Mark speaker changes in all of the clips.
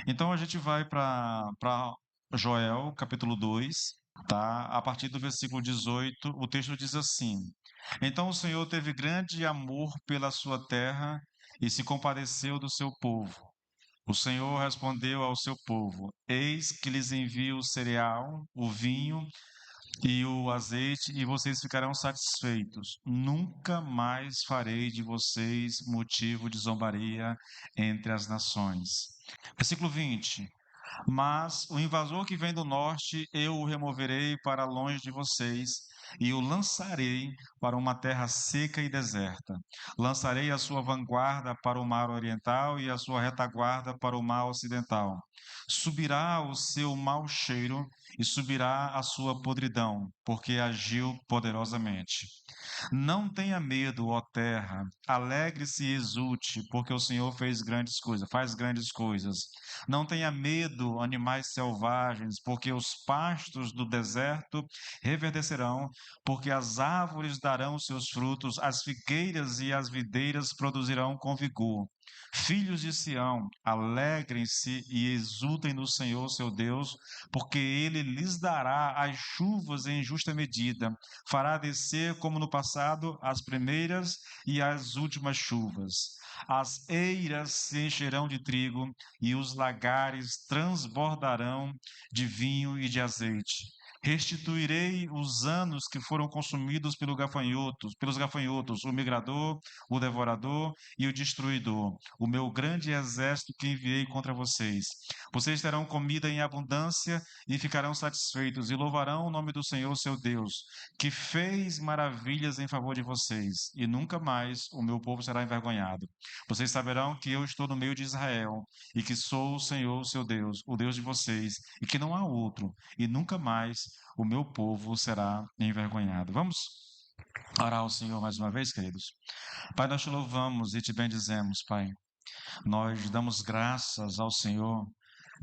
Speaker 1: Então a gente vai para Joel, capítulo 2, tá? A partir do versículo 18, o texto diz assim: Então o Senhor teve grande amor pela sua terra e se compadeceu do seu povo. O Senhor respondeu ao seu povo: Eis que lhes envio o cereal, o vinho e o azeite, e vocês ficarão satisfeitos. Nunca mais farei de vocês motivo de zombaria entre as nações. Versículo 20. Mas o invasor que vem do norte, eu o removerei para longe de vocês e o lançarei para uma terra seca e deserta. Lançarei a sua vanguarda para o mar oriental e a sua retaguarda para o mar ocidental. Subirá o seu mau cheiro e subirá a sua podridão, porque agiu poderosamente. Não tenha medo, ó terra, alegre-se e exulte, porque o Senhor fez grandes coisas, faz grandes coisas. Não tenha medo, animais selvagens, porque os pastos do deserto reverdecerão, porque as árvores darão seus frutos, as figueiras e as videiras produzirão com vigor. Filhos de Sião, alegrem-se e exultem no Senhor seu Deus, porque ele lhes dará as chuvas em justa medida, fará descer como no passado as primeiras e as últimas chuvas. As eiras se encherão de trigo e os lagares transbordarão de vinho e de azeite. Restituirei os anos que foram consumidos pelos gafanhotos, o migrador, o devorador e o destruidor, o meu grande exército que enviei contra vocês. Vocês terão comida em abundância e ficarão satisfeitos e louvarão o nome do Senhor, seu Deus, que fez maravilhas em favor de vocês, e nunca mais o meu povo será envergonhado. Vocês saberão que eu estou no meio de Israel e que sou o Senhor, seu Deus, o Deus de vocês, e que não há outro, e nunca mais o meu povo será envergonhado. Vamos orar ao Senhor mais uma vez, queridos? Pai, nós te louvamos e te bendizemos, Pai. Nós damos graças ao Senhor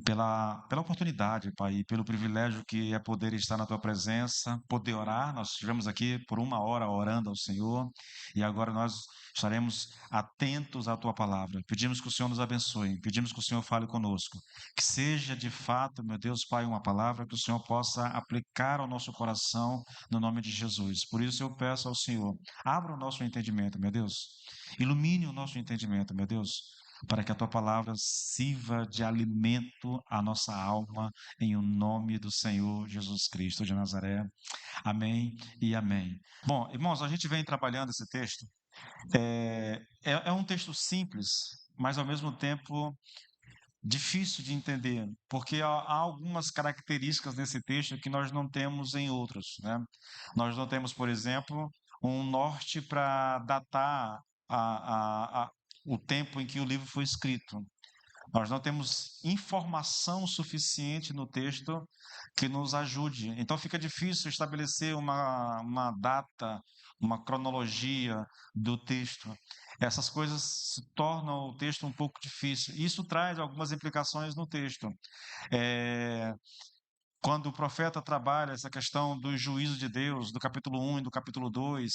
Speaker 1: pela oportunidade, Pai, e pelo privilégio que é poder estar na Tua presença, poder orar. Nós estivemos aqui por uma hora orando ao Senhor e agora nós estaremos atentos à Tua palavra. Pedimos que o Senhor nos abençoe, pedimos que o Senhor fale conosco, que seja de fato, meu Deus, Pai, uma palavra que o Senhor possa aplicar ao nosso coração no nome de Jesus. Por isso eu peço ao Senhor, abra o nosso entendimento, meu Deus, ilumine o nosso entendimento, meu Deus, para que a tua palavra sirva de alimento à nossa alma, em o nome do Senhor Jesus Cristo de Nazaré. Amém e amém. Bom, irmãos, a gente vem trabalhando esse texto. É um texto simples, mas ao mesmo tempo difícil de entender, porque há algumas características nesse texto que nós não temos em outros, né? Nós não temos, por exemplo, um norte para datar o tempo em que o livro foi escrito. Nós não temos informação suficiente no texto que nos ajude. Então fica difícil estabelecer uma data, uma cronologia do texto. Essas coisas se tornam o texto um pouco difícil. Isso traz algumas implicações no texto. É, quando o profeta trabalha essa questão do juízo de Deus, do capítulo 1 e do capítulo 2,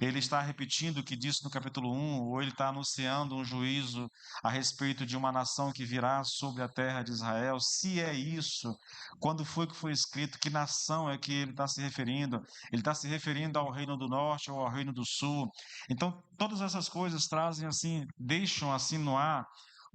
Speaker 1: ele está repetindo o que disse no capítulo 1, ou ele está anunciando um juízo a respeito de uma nação que virá sobre a terra de Israel? Se é isso, quando foi que foi escrito? Que nação é que ele está se referindo? Ele está se referindo ao reino do norte ou ao reino do sul? Então, todas essas coisas trazem assim, deixam assim no ar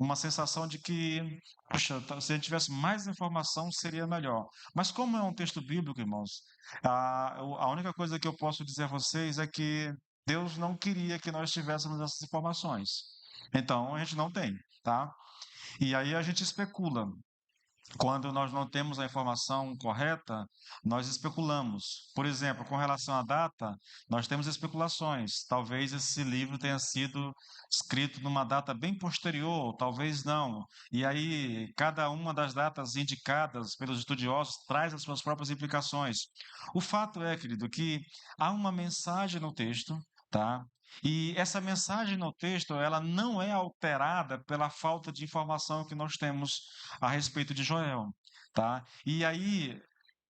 Speaker 1: uma sensação de que, puxa, se a gente tivesse mais informação seria melhor. Mas como é um texto bíblico, irmãos, a única coisa que eu posso dizer a vocês é que Deus não queria que nós tivéssemos essas informações. Então a gente não tem, tá? E aí a gente especula. Quando nós não temos a informação correta, nós especulamos. Por exemplo, com relação à data, nós temos especulações. Talvez esse livro tenha sido escrito numa data bem posterior, talvez não. E aí, cada uma das datas indicadas pelos estudiosos traz as suas próprias implicações. O fato é, querido, que há uma mensagem no texto, tá? E essa mensagem no texto, ela não é alterada pela falta de informação que nós temos a respeito de Joel, tá? E aí,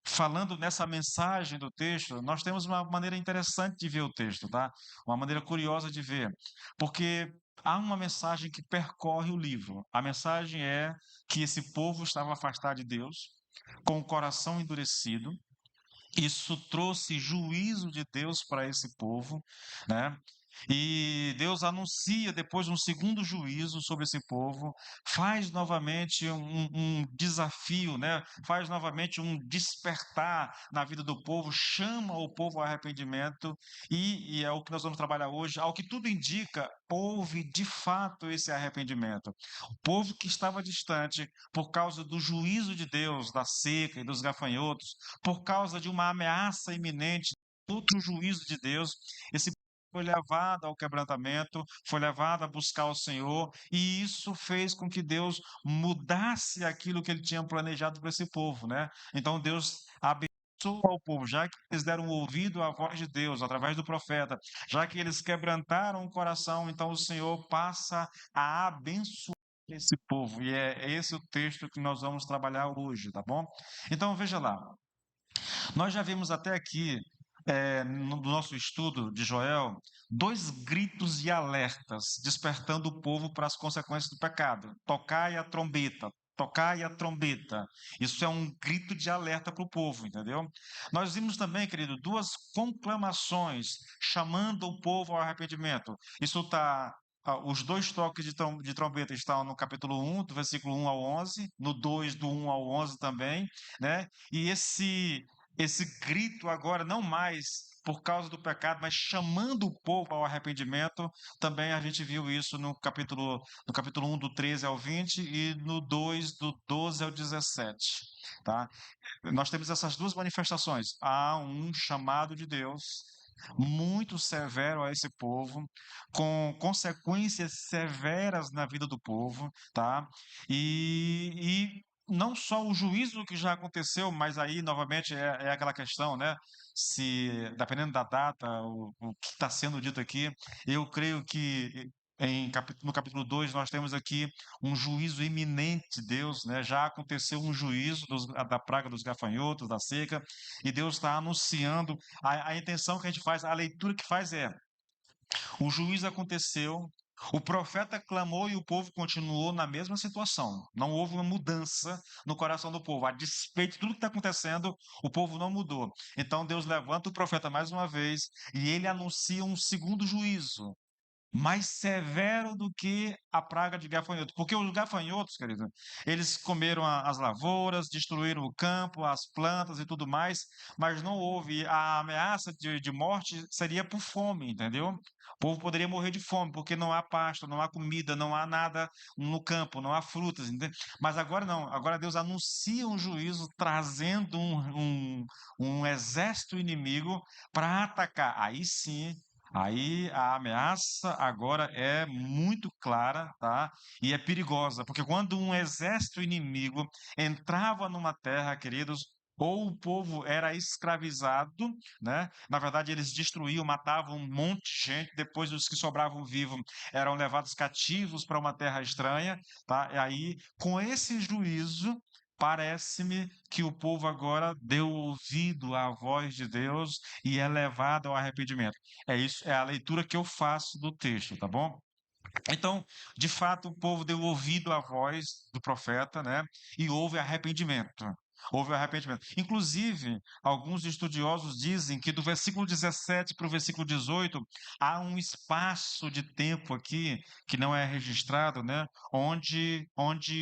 Speaker 1: falando nessa mensagem do texto, nós temos uma maneira interessante de ver o texto, tá? Uma maneira curiosa de ver, porque há uma mensagem que percorre o livro. A mensagem é que esse povo estava afastado de Deus, com o coração endurecido. Isso trouxe juízo de Deus para esse povo, né? E Deus anuncia depois um segundo juízo sobre esse povo, faz novamente um desafio, né? Faz novamente um despertar na vida do povo, chama o povo ao arrependimento, e é o que nós vamos trabalhar hoje. Ao que tudo indica, houve de fato esse arrependimento. O povo que estava distante por causa do juízo de Deus, da seca e dos gafanhotos, por causa de uma ameaça iminente, outro juízo de Deus, esse foi levado ao quebrantamento, foi levado a buscar o Senhor, e isso fez com que Deus mudasse aquilo que ele tinha planejado para esse povo, né? Então Deus abençoou ao povo, já que eles deram ouvido à voz de Deus através do profeta, já que eles quebrantaram o coração, então o Senhor passa a abençoar esse povo, e é esse o texto que nós vamos trabalhar hoje, tá bom? Então veja lá, nós já vimos até aqui, no nosso estudo de Joel, dois gritos de alertas, despertando o povo para as consequências do pecado. Tocai a trombeta. Tocai a trombeta. Isso é um grito de alerta para o povo, entendeu? Nós vimos também, querido, duas conclamações chamando o povo ao arrependimento. Isso está. Os dois toques de trombeta estão no capítulo 1, do versículo 1 ao 11, no 2, do 1 ao 11 também, né? E esse grito agora, não mais por causa do pecado, mas chamando o povo ao arrependimento, também a gente viu isso no capítulo 1, do 13 ao 20, e no 2, do 12 ao 17. Tá? Nós temos essas duas manifestações. Há um chamado de Deus muito severo a esse povo, com consequências severas na vida do povo, tá? E não só o juízo que já aconteceu, mas aí novamente é aquela questão, né? Se, dependendo da data, o que está sendo dito aqui, eu creio que no capítulo 2 nós temos aqui um juízo iminente de Deus, né? Já aconteceu um juízo da praga dos gafanhotos, da seca, e Deus está anunciando. A intenção que a gente faz, a leitura que faz é: o juízo aconteceu, o profeta clamou e o povo continuou na mesma situação. Não houve uma mudança no coração do povo. A despeito de tudo que está acontecendo, o povo não mudou. Então Deus levanta o profeta mais uma vez e ele anuncia um segundo juízo, mais severo do que a praga de gafanhotos. Porque os gafanhotos, querido, eles comeram as lavouras, destruíram o campo, as plantas e tudo mais, mas não houve a ameaça de morte, seria por fome, entendeu? O povo poderia morrer de fome, porque não há pasto, não há comida, não há nada no campo, não há frutas, entendeu? Mas agora não, agora Deus anuncia um juízo, trazendo um exército inimigo para atacar. Aí sim, aí a ameaça agora é muito clara, tá? E é perigosa, porque quando um exército inimigo entrava numa terra, queridos, ou o povo era escravizado, né? Na verdade, eles destruíam, matavam um monte de gente, depois os que sobravam vivos eram levados cativos para uma terra estranha, tá? E aí, com esse juízo, parece-me que o povo agora deu ouvido à voz de Deus e é levado ao arrependimento. É isso, é a leitura que eu faço do texto, tá bom? Então, de fato, o povo deu ouvido à voz do profeta, né? E houve arrependimento. Houve arrependimento. Inclusive, alguns estudiosos dizem que do versículo 17 para o versículo 18 há um espaço de tempo aqui que não é registrado, né? Onde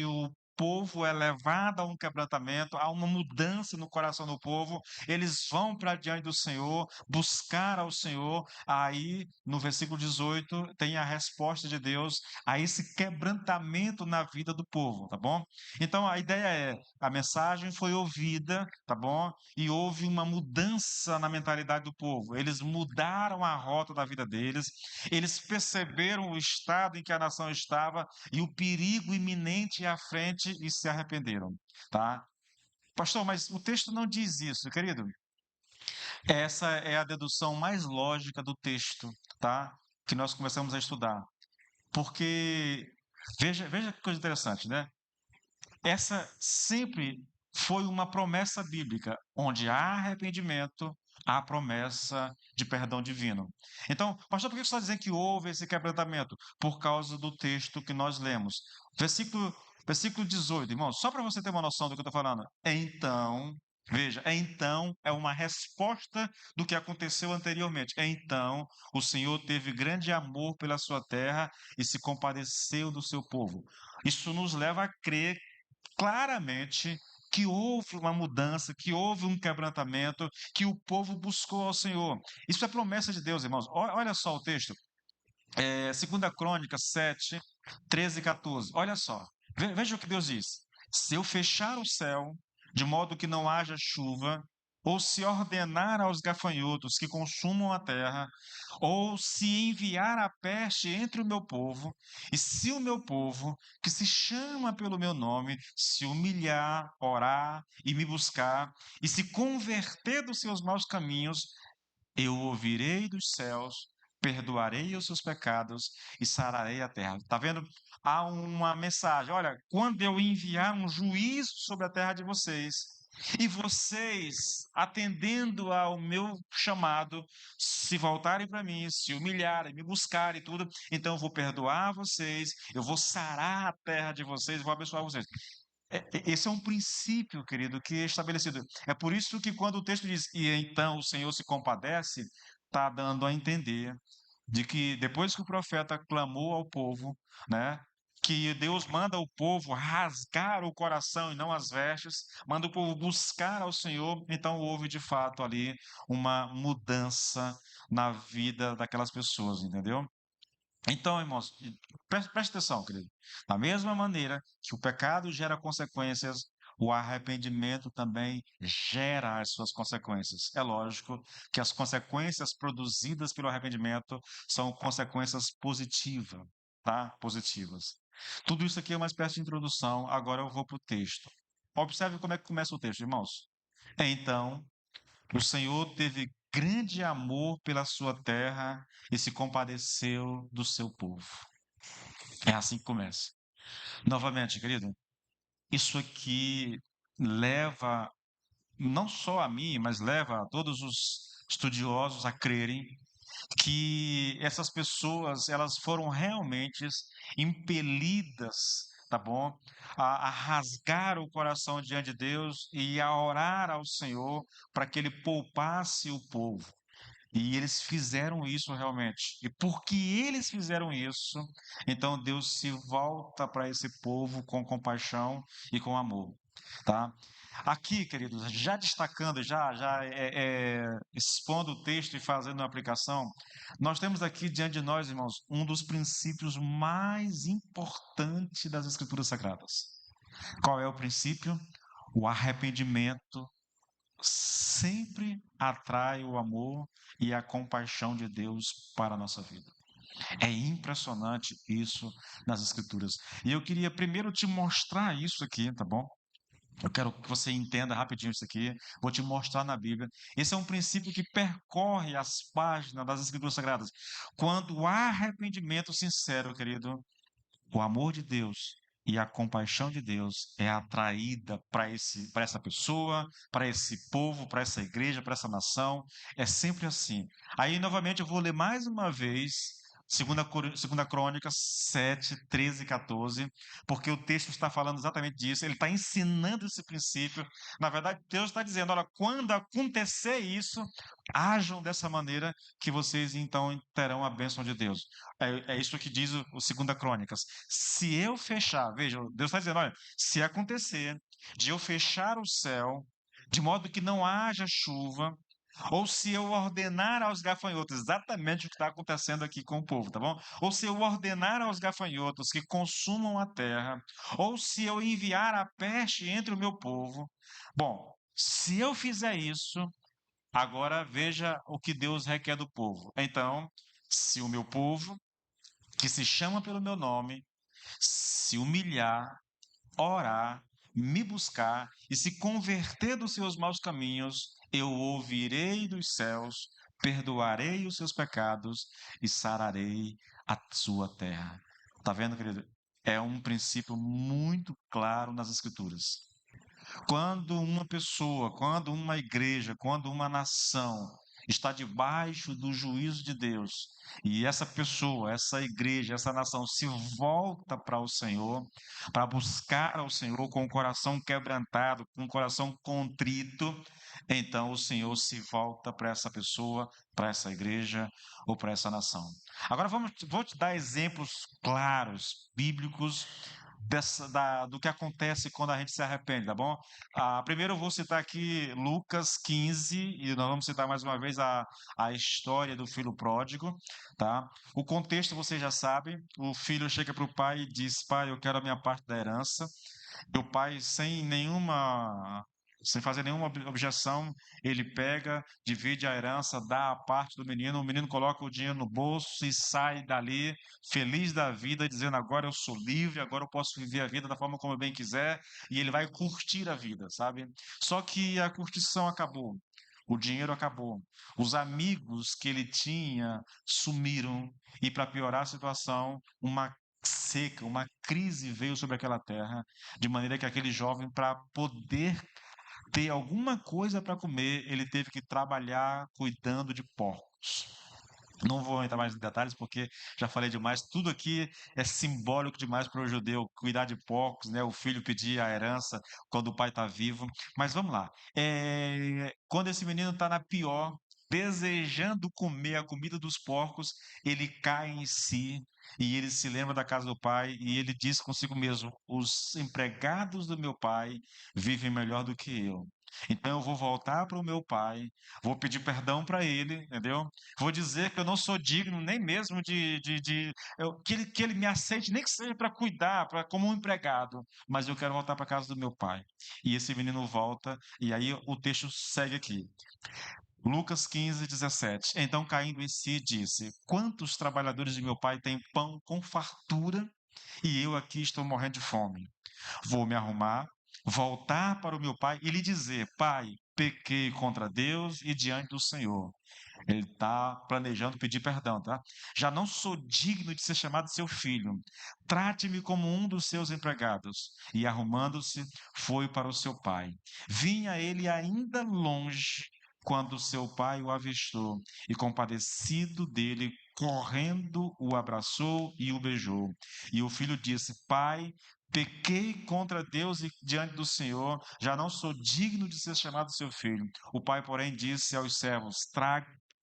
Speaker 1: o povo é levado a um quebrantamento, há uma mudança no coração do povo, eles vão para diante do Senhor, buscar ao Senhor. Aí, no versículo 18, tem a resposta de Deus a esse quebrantamento na vida do povo, tá bom? Então, a ideia é, a mensagem foi ouvida, tá bom? E houve uma mudança na mentalidade do povo. Eles mudaram a rota da vida deles, eles perceberam o estado em que a nação estava e o perigo iminente à frente e se arrependeram, tá? Pastor, mas o texto não diz isso, querido. Essa é a dedução mais lógica do texto, tá? Que nós começamos a estudar. Porque, veja que coisa interessante, né? Essa sempre foi uma promessa bíblica, onde há arrependimento, a promessa de perdão divino. Então, pastor, por que você está dizendo que houve esse quebrantamento? Por causa do texto que nós lemos. Versículo 18, irmãos, só para você ter uma noção do que eu estou falando. Então, veja, então é uma resposta do que aconteceu anteriormente. Então, o Senhor teve grande amor pela sua terra e se compadeceu do seu povo. Isso nos leva a crer claramente que houve uma mudança, que houve um quebrantamento, que o povo buscou ao Senhor. Isso é promessa de Deus, irmãos. Olha só o texto, 2 Crônicas 7, 13 e 14. Olha só, veja o que Deus diz. Se eu fechar o céu, de modo que não haja chuva, ou se ordenar aos gafanhotos que consumam a terra, ou se enviar a peste entre o meu povo, e se o meu povo, que se chama pelo meu nome, se humilhar, orar e me buscar, e se converter dos seus maus caminhos, eu ouvirei dos céus, perdoarei os seus pecados e sararei a terra. Está vendo? Há uma mensagem. Olha, quando eu enviar um juízo sobre a terra de vocês, e vocês, atendendo ao meu chamado, se voltarem para mim, se humilharem, me buscarem e tudo, então eu vou perdoar vocês, eu vou sarar a terra de vocês, vou abençoar vocês. Esse é um princípio, querido, que é estabelecido. É por isso que quando o texto diz, e então o Senhor se compadece, está dando a entender de que depois que o profeta clamou ao povo, né, que Deus manda o povo rasgar o coração e não as vestes, manda o povo buscar ao Senhor, então houve de fato ali uma mudança na vida daquelas pessoas, entendeu? Então, irmãos, preste atenção, querido. Da mesma maneira que o pecado gera consequências, o arrependimento também gera as suas consequências. É lógico que as consequências produzidas pelo arrependimento são consequências positivas, tá? Positivas. Tudo isso aqui é uma espécie de introdução, agora eu vou para o texto. Observe como é que começa o texto, irmãos. Então, o Senhor teve grande amor pela sua terra e se compadeceu do seu povo. É assim que começa. Novamente, querido, isso aqui leva não só a mim, mas leva a todos os estudiosos a crerem que essas pessoas elas foram realmente impelidas, tá bom, a rasgar o coração diante de Deus e a orar ao Senhor para que Ele poupasse o povo. E eles fizeram isso realmente. E porque eles fizeram isso, então Deus se volta para esse povo com compaixão e com amor, tá? Aqui, queridos, já destacando, expondo o texto e fazendo uma aplicação, nós temos aqui diante de nós, irmãos, um dos princípios mais importantes das Escrituras Sagradas. Qual é o princípio? O arrependimento sempre atrai o amor e a compaixão de Deus para a nossa vida. É impressionante isso nas Escrituras. E eu queria primeiro te mostrar isso aqui, tá bom? Eu quero que você entenda rapidinho isso aqui. Vou te mostrar na Bíblia. Esse é um princípio que percorre as páginas das Escrituras Sagradas. Quando há arrependimento sincero, querido, o amor de Deus e a compaixão de Deus é atraída para essa pessoa, para esse povo, para essa igreja, para essa nação. É sempre assim. Aí, novamente, eu vou ler mais uma vez. Segunda Crônicas 7, 13 e 14, porque o texto está falando exatamente disso, ele está ensinando esse princípio. Na verdade, Deus está dizendo: olha, quando acontecer isso, ajam dessa maneira que vocês então terão a bênção de Deus. É isso que diz o 2 Crônicas. Se eu fechar, veja, Deus está dizendo: olha, se acontecer de eu fechar o céu, de modo que não haja chuva, ou se eu ordenar aos gafanhotos, exatamente o que está acontecendo aqui com o povo, tá bom? Ou se eu ordenar aos gafanhotos que consumam a terra, ou se eu enviar a peste entre o meu povo. Bom, se eu fizer isso, agora veja o que Deus requer do povo. Então, se o meu povo, que se chama pelo meu nome, se humilhar, orar, me buscar e se converter dos seus maus caminhos, eu ouvirei dos céus, perdoarei os seus pecados e sararei a sua terra. Tá vendo, querido? É um princípio muito claro nas Escrituras. Quando uma pessoa, quando uma igreja, quando uma nação está debaixo do juízo de Deus, e essa pessoa, essa igreja, essa nação se volta para o Senhor, para buscar ao Senhor com o coração quebrantado, com o coração contrito, então o Senhor se volta para essa pessoa, para essa igreja ou para essa nação. Agora vou te dar exemplos claros, bíblicos, do que acontece quando a gente se arrepende, tá bom? Primeiro eu vou citar aqui Lucas 15, e nós vamos citar mais uma vez a história do filho pródigo, tá? O contexto você já sabe, o filho chega para o pai e diz, pai, eu quero a minha parte da herança, e o pai, sem fazer nenhuma objeção, ele pega, divide a herança, dá a parte do menino, o menino coloca o dinheiro no bolso e sai dali, feliz da vida, dizendo: agora eu sou livre, agora eu posso viver a vida da forma como eu bem quiser, e ele vai curtir a vida, sabe? Só que a curtição acabou. O dinheiro acabou. Os amigos que ele tinha sumiram. E para piorar a situação, uma seca, uma crise veio sobre aquela terra, de maneira que aquele jovem, para poder ter alguma coisa para comer, ele teve que trabalhar cuidando de porcos. Não vou entrar mais em detalhes porque já falei demais. Tudo aqui é simbólico demais para o judeu, cuidar de porcos, né? O filho pedir a herança quando o pai está vivo. Mas vamos lá. Quando esse menino está na pior, desejando comer a comida dos porcos, ele cai em si e ele se lembra da casa do pai e ele diz consigo mesmo: os empregados do meu pai vivem melhor do que eu. Então eu vou voltar para o meu pai, vou pedir perdão para ele, entendeu? Vou dizer que eu não sou digno nem mesmo que ele me aceite, nem que seja para cuidar, como um empregado, mas eu quero voltar para a casa do meu pai. E esse menino volta, e aí o texto segue aqui. Lucas 15, 17. Então, caindo em si, disse: quantos trabalhadores de meu pai têm pão com fartura e eu aqui estou morrendo de fome? Vou me arrumar, voltar para o meu pai e lhe dizer: pai, pequei contra Deus e diante do Senhor. Ele está planejando pedir perdão, tá? Já não sou digno de ser chamado seu filho. Trate-me como um dos seus empregados. E arrumando-se, foi para o seu pai. Vinha ele ainda longe quando seu pai o avistou e, compadecido dele, correndo, o abraçou e o beijou. E o filho disse: pai, pequei contra Deus e diante do Senhor, já não sou digno de ser chamado seu filho. O pai, porém, disse aos servos: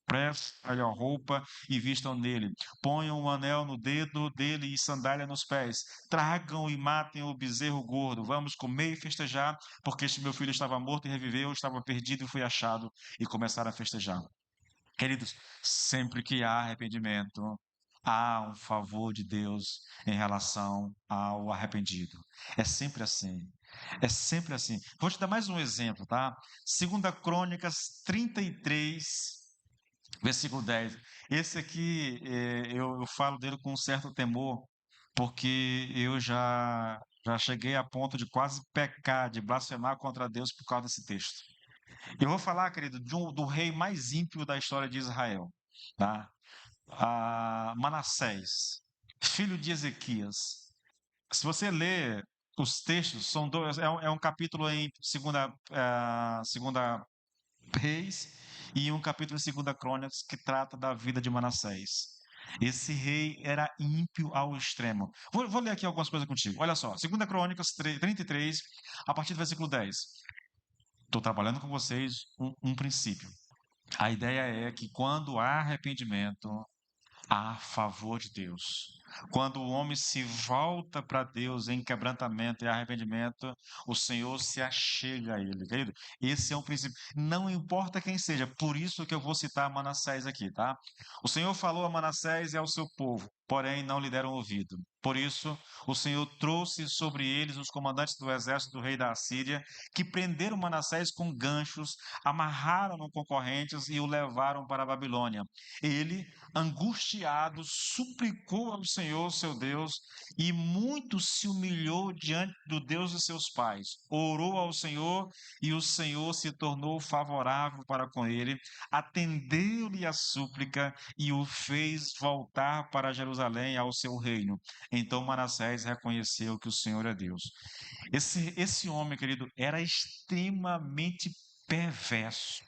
Speaker 1: prestem a roupa e vistam nele. Ponham um anel no dedo dele e sandália nos pés. Tragam e matem o bezerro gordo. Vamos comer e festejar, porque este meu filho estava morto e reviveu, estava perdido e foi achado. E começaram a festejar. Queridos, sempre que há arrependimento, há um favor de Deus em relação ao arrependido. É sempre assim. É sempre assim. Vou te dar mais um exemplo, tá? Segunda Crônicas 33, versículo 10. Esse aqui, eu falo dele com um certo temor, porque eu já cheguei a ponto de quase pecar, de blasfemar contra Deus por causa desse texto. Eu vou falar, querido, do rei mais ímpio da história de Israel, tá? Manassés, filho de Ezequias. Se você ler os textos, são dois, é um capítulo em segunda Reis e um capítulo em Segunda Crônicas que trata da vida de Manassés. Esse rei era ímpio ao extremo. Vou ler aqui algumas coisas contigo. Olha só, Segunda Crônicas 33, a partir do versículo 10. Estou trabalhando com vocês um princípio. A ideia é que quando há arrependimento, há favor de Deus. Quando o homem se volta para Deus em quebrantamento e arrependimento, o Senhor se achega a ele, querido. Esse é um princípio. Não importa quem seja, por isso que eu vou citar Manassés aqui, tá? O Senhor falou a Manassés e ao seu povo, porém não lhe deram ouvido. Por isso, o Senhor trouxe sobre eles os comandantes do exército do rei da Assíria, que prenderam Manassés com ganchos, amarraram-no com correntes e o levaram para a Babilônia. Ele, angustiado, suplicou ao Senhor Senhor, seu Deus, e muito se humilhou diante do Deus de seus pais. Orou ao Senhor e o Senhor se tornou favorável para com ele, atendeu-lhe a súplica e o fez voltar para Jerusalém ao seu reino. Então Manassés reconheceu que o Senhor é Deus. Esse homem, querido, era extremamente perverso,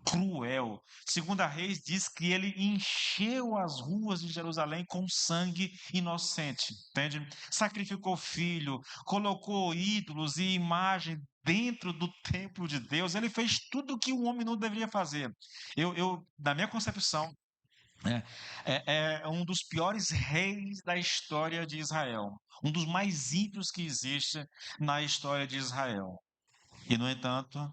Speaker 1: cruel. Segunda Reis diz que ele encheu as ruas de Jerusalém com sangue inocente, entende? Sacrificou filho, colocou ídolos e imagem dentro do templo de Deus. Ele fez tudo o que um homem não deveria fazer. Na minha concepção, é, é um dos piores reis da história de Israel, um dos mais ímpios que existe na história de Israel. E, no entanto,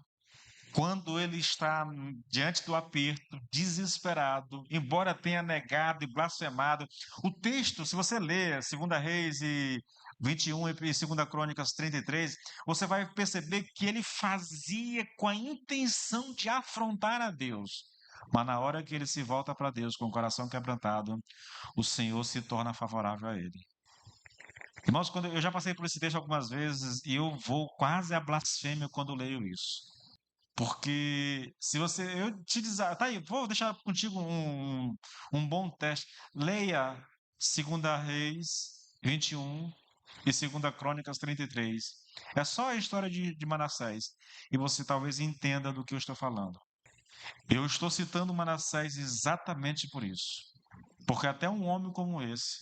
Speaker 1: quando ele está diante do aperto, desesperado, embora tenha negado e blasfemado, o texto, se você ler 2 Reis e 21 e 2 Crônicas 33, você vai perceber que ele fazia com a intenção de afrontar a Deus. Mas na hora que ele se volta para Deus com o coração quebrantado, o Senhor se torna favorável a ele. Irmãos, quando eu já passei por esse texto algumas vezes e eu vou quase a blasfêmia quando leio isso. Porque se você. Eu te dizer. Tá aí, vou deixar contigo um bom teste. Leia 2 Reis 21 e 2 Crônicas 33. É só a história de Manassés. E você talvez entenda do que eu estou falando. Eu estou citando Manassés exatamente por isso. Porque até um homem como esse,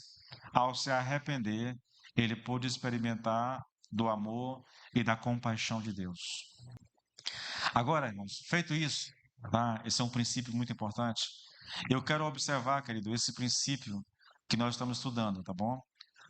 Speaker 1: ao se arrepender, ele pôde experimentar do amor e da compaixão de Deus. Agora, irmãos, feito isso, tá? Esse é um princípio muito importante. Eu quero observar, querido, esse princípio que nós estamos estudando, tá bom?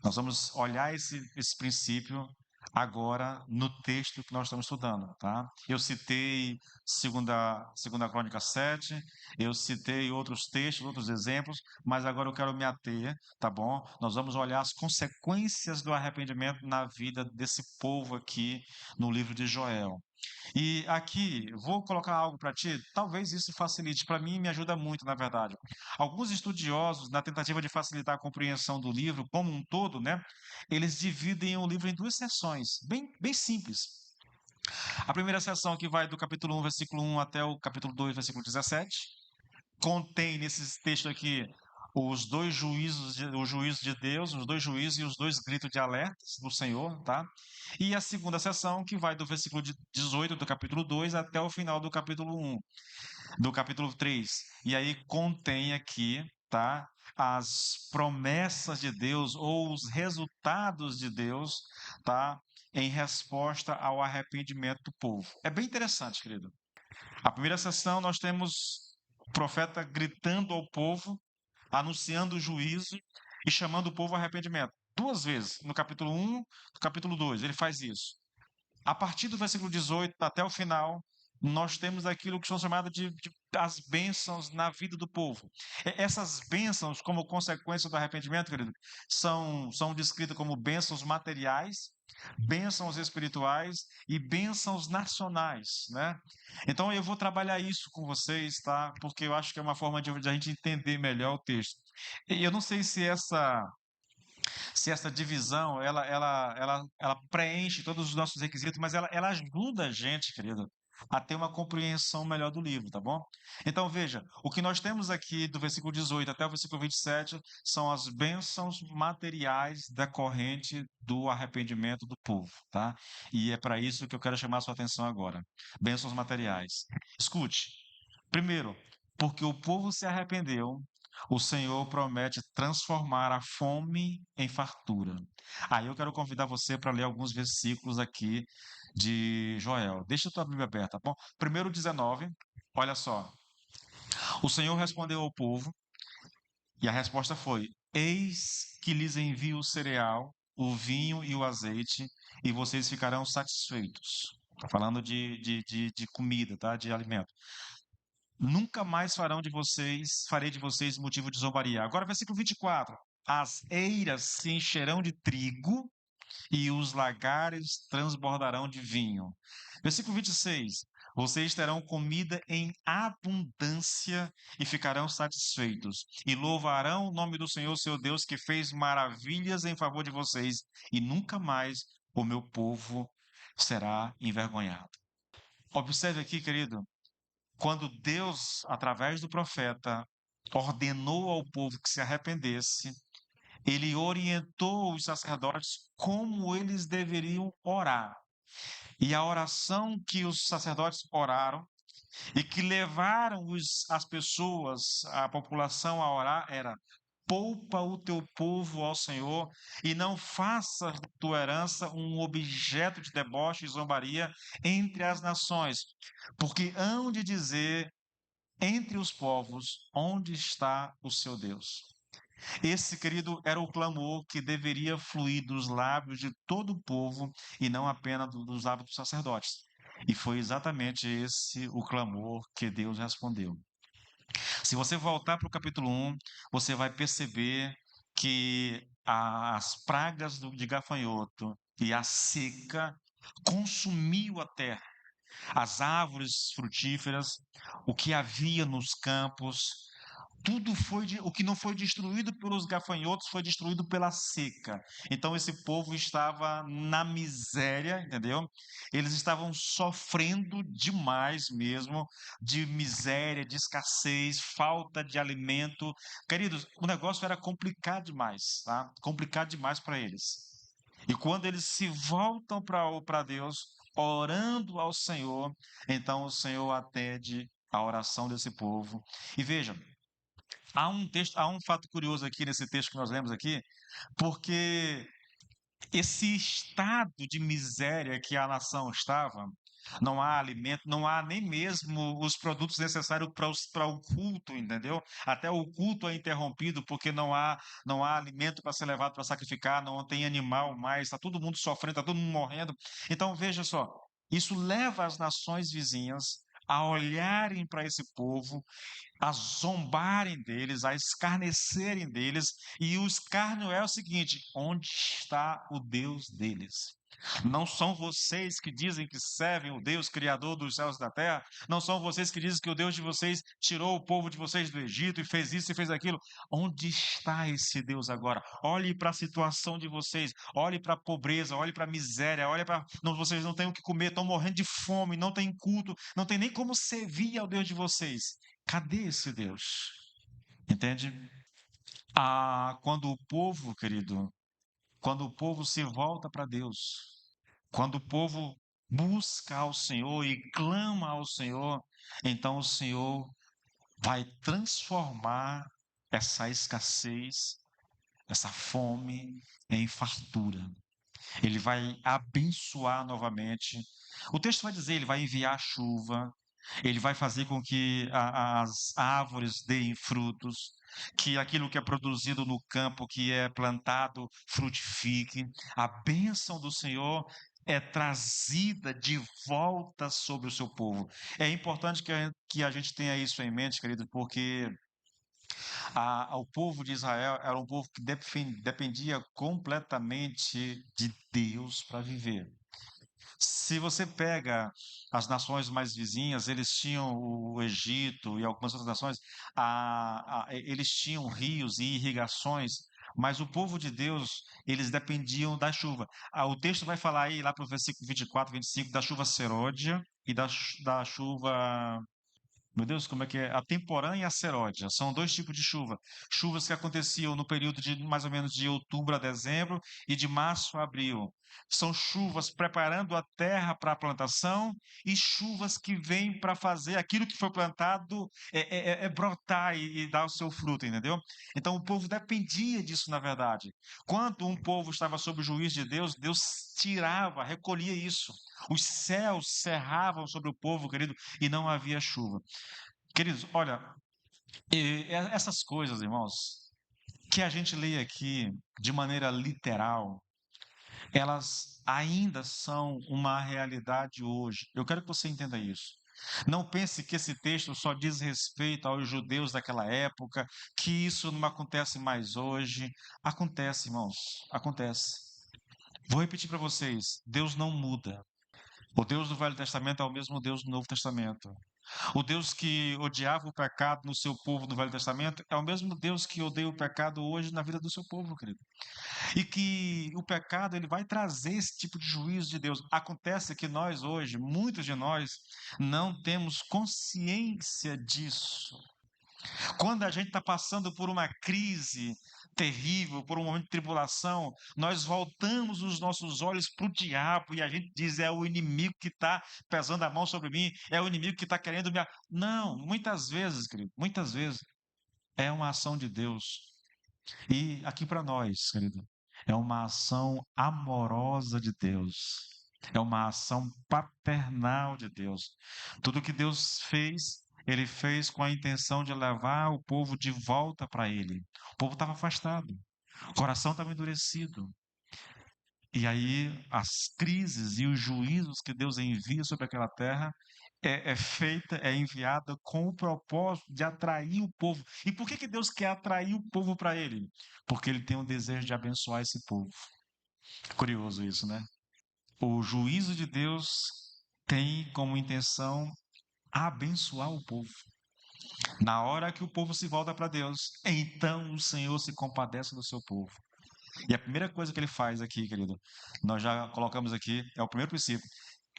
Speaker 1: Nós vamos olhar esse princípio agora no texto que nós estamos estudando, tá? Eu citei segunda Crônica 7, eu citei outros textos, outros exemplos, mas agora eu quero me ater, tá bom? Nós vamos olhar as consequências do arrependimento na vida desse povo aqui no livro de Joel. E aqui, vou colocar algo para ti, talvez isso facilite, para mim me ajuda muito, na verdade. Alguns estudiosos, na tentativa de facilitar a compreensão do livro como um todo, né, eles dividem o livro em duas seções, bem simples. A primeira seção, que vai do capítulo 1, versículo 1 até o capítulo 2, versículo 17, contém nesses textos aqui os dois juízos, o juízo de Deus, os dois juízos e os dois gritos de alertas do Senhor, tá? E a segunda sessão, que vai do versículo 18 do capítulo 2 até o final do capítulo 1, do capítulo 3. E aí contém aqui, tá? As promessas de Deus ou os resultados de Deus, tá? Em resposta ao arrependimento do povo. É bem interessante, querido. A primeira sessão nós temos o profeta gritando ao povo, anunciando o juízo e chamando o povo ao arrependimento. Duas vezes, no capítulo 1, no capítulo 2, ele faz isso. A partir do versículo 18 até o final, nós temos aquilo que são chamadas de as bênçãos na vida do povo. Essas bênçãos, como consequência do arrependimento, querido, são descritas como bênçãos materiais, bênçãos espirituais e bênçãos nacionais, né? Então eu vou trabalhar isso com vocês, tá? Porque eu acho que é uma forma de a gente entender melhor o texto. E eu não sei se essa divisão ela preenche todos os nossos requisitos, mas ela ajuda a gente, querido, a ter uma compreensão melhor do livro, tá bom? Então veja, o que nós temos aqui do versículo 18 até o versículo 27 são as bênçãos materiais decorrente do arrependimento do povo, tá? E é para isso que eu quero chamar a sua atenção agora. Bênçãos materiais. Escute. Primeiro, porque o povo se arrependeu, o Senhor promete transformar a fome em fartura. Aí eu quero convidar você para ler alguns versículos aqui de Joel. Deixa a tua Bíblia aberta, tá bom? Primeiro 19, olha só. O Senhor respondeu ao povo, e a resposta foi: Eis que lhes envio o cereal, o vinho e o azeite, e vocês ficarão satisfeitos. Está falando de comida, tá? De alimento. Nunca mais farei de vocês motivo de zombaria. Agora, versículo 24. As eiras se encherão de trigo e os lagares transbordarão de vinho. Versículo 26. Vocês terão comida em abundância e ficarão satisfeitos, e louvarão o nome do Senhor, seu Deus, que fez maravilhas em favor de vocês, e nunca mais o meu povo será envergonhado. Observe aqui, querido, quando Deus, através do profeta, ordenou ao povo que se arrependesse, ele orientou os sacerdotes como eles deveriam orar. E a oração que os sacerdotes oraram e que levaram as pessoas, a população a orar era: poupa o teu povo ao Senhor e não faça da tua herança um objeto de deboche e zombaria entre as nações, porque hão de dizer entre os povos: onde está o seu Deus? Esse, querido, era o clamor que deveria fluir dos lábios de todo o povo e não apenas dos lábios dos sacerdotes. E foi exatamente esse o clamor que Deus respondeu. Se você voltar para o capítulo 1, você vai perceber que as pragas de gafanhoto e a seca consumiu a terra, as árvores frutíferas, o que havia nos campos, tudo o que não foi destruído pelos gafanhotos foi destruído pela seca. Então esse povo estava na miséria, entendeu? Eles estavam sofrendo demais mesmo, de miséria, de escassez, falta de alimento. Queridos, o negócio era complicado demais, tá? Complicado demais para eles. E quando eles se voltam para Deus, orando ao Senhor, então o Senhor atende a oração desse povo. E veja, há um fato curioso aqui nesse texto que nós lemos aqui, porque esse estado de miséria que a nação estava, não há alimento, não há nem mesmo os produtos necessários para o culto, entendeu? Até o culto é interrompido porque não há alimento para ser levado para sacrificar, não tem animal mais, está todo mundo sofrendo, está todo mundo morrendo. Então veja só, isso leva as nações vizinhas a olharem para esse povo, a zombarem deles, a escarnecerem deles, e o escárnio é o seguinte: onde está o Deus deles? Não são vocês que dizem que servem o Deus Criador dos céus e da terra? Não são vocês que dizem que o Deus de vocês tirou o povo de vocês do Egito e fez isso e fez aquilo? Onde está esse Deus agora? Olhe para a situação de vocês, olhe para a pobreza, olhe para a miséria, olhe para. Não, vocês não têm o que comer, estão morrendo de fome, não tem culto, não tem nem como servir ao Deus de vocês. Cadê esse Deus? Entende? Quando o povo, querido, quando o povo se volta para Deus, quando o povo busca ao Senhor e clama ao Senhor, então o Senhor vai transformar essa escassez, essa fome em fartura. Ele vai abençoar novamente. O texto vai dizer, ele vai enviar chuva, ele vai fazer com que as árvores deem frutos, que aquilo que é produzido no campo, que é plantado, frutifique. A bênção do Senhor é trazida de volta sobre o seu povo. É importante que a gente tenha isso em mente, querido, porque o povo de Israel era um povo que dependia completamente de Deus para viver. Se você pega as nações mais vizinhas, eles tinham o Egito e algumas outras nações, eles tinham rios e irrigações, mas o povo de Deus, eles dependiam da chuva. O texto vai falar aí, lá para o versículo 24, 25, da chuva serôdia e da chuva. Meu Deus, como é que é? A temporã e a seródia. São dois tipos de chuva. Chuvas que aconteciam no período de mais ou menos de outubro a dezembro e de março a abril. São chuvas preparando a terra para a plantação e chuvas que vêm para fazer aquilo que foi plantado brotar e dar o seu fruto, entendeu? Então o povo dependia disso, na verdade. Quando um povo estava sob o juízo de Deus, Deus tirava, recolhia isso. Os céus cerravam sobre o povo, querido, e não havia chuva. Queridos, olha, essas coisas, irmãos, que a gente lê aqui de maneira literal, elas ainda são uma realidade hoje. Eu quero que você entenda isso. Não pense que esse texto só diz respeito aos judeus daquela época, que isso não acontece mais hoje. Acontece, irmãos, acontece. Vou repetir para vocês: Deus não muda. O Deus do Velho Testamento é o mesmo Deus do Novo Testamento. O Deus que odiava o pecado no seu povo no Velho Testamento é o mesmo Deus que odeia o pecado hoje na vida do seu povo, querido. E que o pecado ele vai trazer esse tipo de juízo de Deus. Acontece que nós hoje, muitos de nós, não temos consciência disso. Quando a gente está passando por uma crise terrível, por um momento de tribulação, nós voltamos os nossos olhos para o diabo e a gente diz: é o inimigo que está pesando a mão sobre mim, é o inimigo que está querendo me. Não, muitas vezes, querido, muitas vezes é uma ação de Deus. E aqui para nós, querido, é uma ação amorosa de Deus. É uma ação paternal de Deus. Tudo que Deus fez, ele fez com a intenção de levar o povo de volta para ele. O povo estava afastado, o coração estava endurecido. E aí as crises e os juízos que Deus envia sobre aquela terra é enviada com o propósito de atrair o povo. E por que Deus quer atrair o povo para ele? Porque ele tem o desejo de abençoar esse povo. Curioso isso, né? O juízo de Deus tem como intenção abençoar o povo. Na hora que o povo se volta para Deus, então o Senhor se compadece do seu povo. E a primeira coisa que ele faz aqui, querido, nós já colocamos aqui, é o primeiro princípio,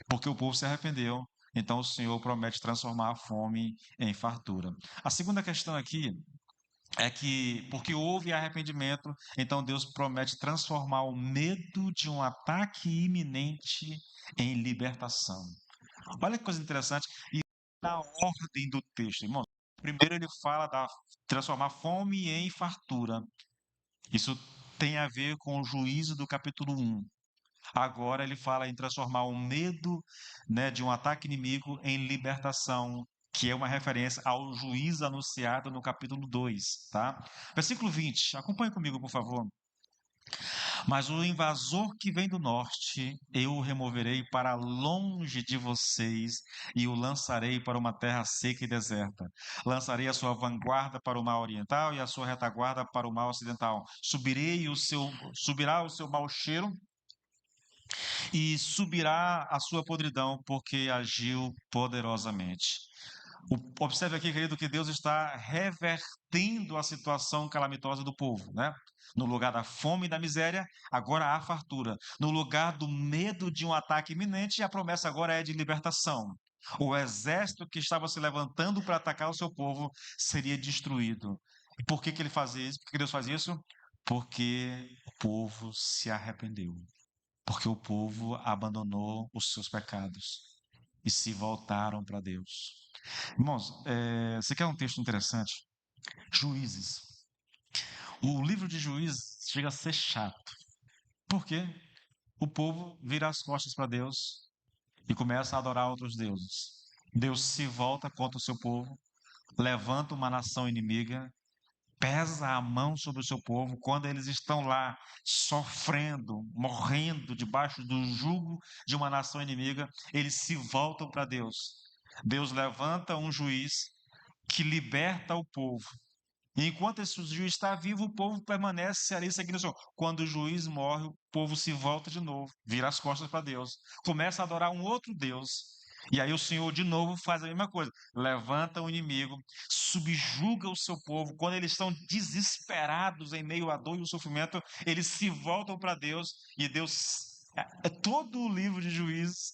Speaker 1: porque o povo se arrependeu, então o Senhor promete transformar a fome em fartura. A segunda questão aqui é que, porque houve arrependimento, então Deus promete transformar o medo de um ataque iminente em libertação. Olha que coisa interessante, e na ordem do texto, irmão. Primeiro ele fala da transformar fome em fartura. Isso tem a ver com o juízo do capítulo 1. Agora ele fala em transformar o medo, né, de um ataque inimigo em libertação, que é uma referência ao juízo anunciado no capítulo 2, tá? Versículo 20, acompanhe comigo, por favor. Mas o invasor que vem do norte, eu o removerei para longe de vocês e o lançarei para uma terra seca e deserta. Lançarei a sua vanguarda para o mar oriental e a sua retaguarda para o mar ocidental. Subirá o seu mau cheiro e subirá a sua podridão, porque agiu poderosamente. Observe aqui, querido, que Deus está revertendo a situação calamitosa do povo, né? No lugar da fome e da miséria, agora há fartura. No lugar do medo de um ataque iminente, a promessa agora é de libertação. O exército que estava se levantando para atacar o seu povo seria destruído. E por que ele fazia isso? Por que Deus faz isso? Porque o povo se arrependeu. Porque o povo abandonou os seus pecados e se voltaram para Deus. Irmãos, você quer um texto interessante? Juízes. O livro de Juízes chega a ser chato. Por quê? O povo vira as costas para Deus e começa a adorar outros deuses. Deus se volta contra o seu povo, levanta uma nação inimiga, pesa a mão sobre o seu povo quando eles estão lá sofrendo, morrendo debaixo do jugo de uma nação inimiga, eles se voltam para Deus. Deus levanta um juiz que liberta o povo. E enquanto esse juiz está vivo, o povo permanece ali seguindo o Senhor. Quando o juiz morre, o povo se volta de novo, vira as costas para Deus, começa a adorar um outro Deus. E aí o Senhor de novo faz a mesma coisa, levanta o inimigo, subjuga o seu povo. Quando eles estão desesperados em meio à dor e ao sofrimento, eles se voltam para Deus e Deus. Todo o livro de Juízes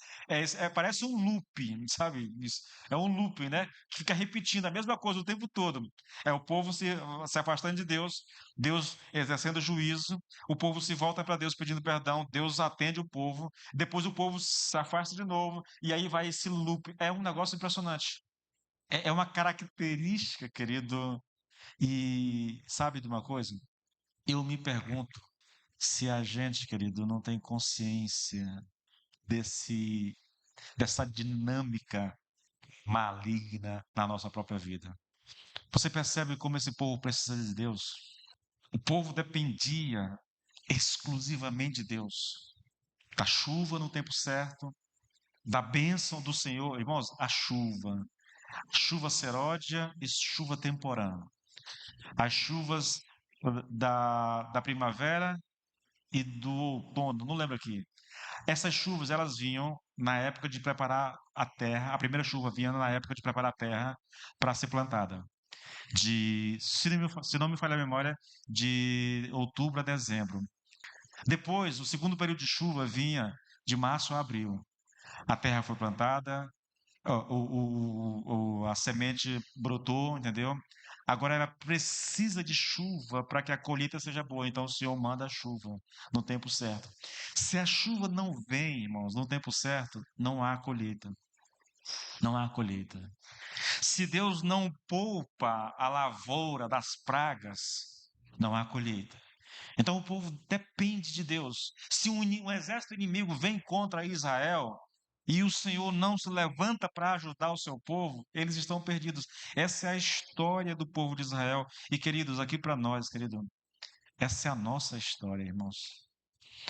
Speaker 1: parece um loop, sabe? Isso. É um loop, né? Que fica repetindo a mesma coisa o tempo todo. É o povo se afastando de Deus, Deus exercendo juízo, o povo se volta para Deus pedindo perdão, Deus atende o povo, depois o povo se afasta de novo, e aí vai esse loop. É um negócio impressionante. É uma característica, querido. E sabe de uma coisa? Eu me pergunto se a gente, querido, não tem consciência desse, dessa dinâmica maligna na nossa própria vida. Você percebe como esse povo precisa de Deus? O povo dependia exclusivamente de Deus, da chuva no tempo certo, da bênção do Senhor. Irmãos, a chuva seródia e chuva temporã. As chuvas da primavera e do outono, não lembro aqui. Essas chuvas, elas vinham na época de preparar a terra, a primeira chuva vinha na época de preparar a terra para ser plantada. Se não me falha a memória, de outubro a dezembro. Depois, o segundo período de chuva vinha de março a abril. A terra foi plantada, a semente brotou, entendeu? Agora ela precisa de chuva para que a colheita seja boa. Então o Senhor manda a chuva no tempo certo. Se a chuva não vem, irmãos, no tempo certo, não há colheita. Não há colheita. Se Deus não poupa a lavoura das pragas, não há colheita. Então o povo depende de Deus. Se um exército inimigo vem contra Israel e o Senhor não se levanta para ajudar o seu povo, eles estão perdidos. Essa é a história do povo de Israel. E queridos, aqui para nós, querido, essa é a nossa história, irmãos.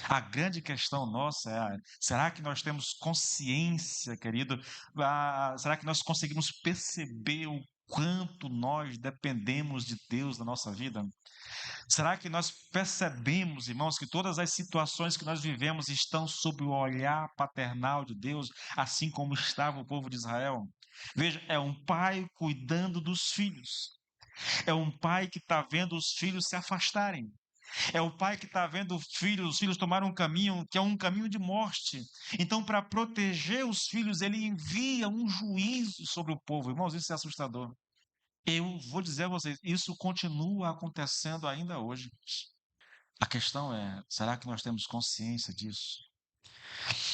Speaker 1: A grande questão nossa é: será que nós temos consciência, querido? Será que nós conseguimos perceber o quanto nós dependemos de Deus na nossa vida? Será que nós percebemos, irmãos, que todas as situações que nós vivemos estão sob o olhar paternal de Deus, assim como estava o povo de Israel? Veja, é um pai cuidando dos filhos. É um pai que está vendo os filhos se afastarem. É o pai que está vendo os filhos tomarem um caminho que é um caminho de morte. Então, para proteger os filhos, ele envia um juízo sobre o povo. Irmãos, isso é assustador. Eu vou dizer a vocês, isso continua acontecendo ainda hoje. A questão é, será que nós temos consciência disso?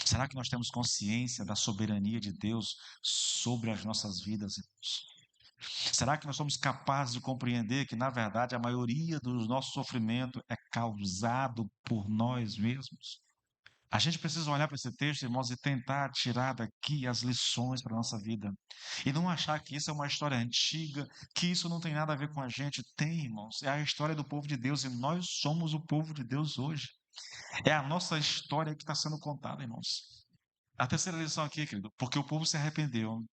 Speaker 1: Será que nós temos consciência da soberania de Deus sobre as nossas vidas, irmãos? Será que nós somos capazes de compreender que, na verdade, a maioria do nosso sofrimento é causado por nós mesmos? A gente precisa olhar para esse texto, irmãos, e tentar tirar daqui as lições para a nossa vida. E não achar que isso é uma história antiga, que isso não tem nada a ver com a gente. Tem, irmãos. É a história do povo de Deus e nós somos o povo de Deus hoje. É a nossa história que está sendo contada, irmãos. A terceira lição aqui, querido, porque o povo se arrependeu.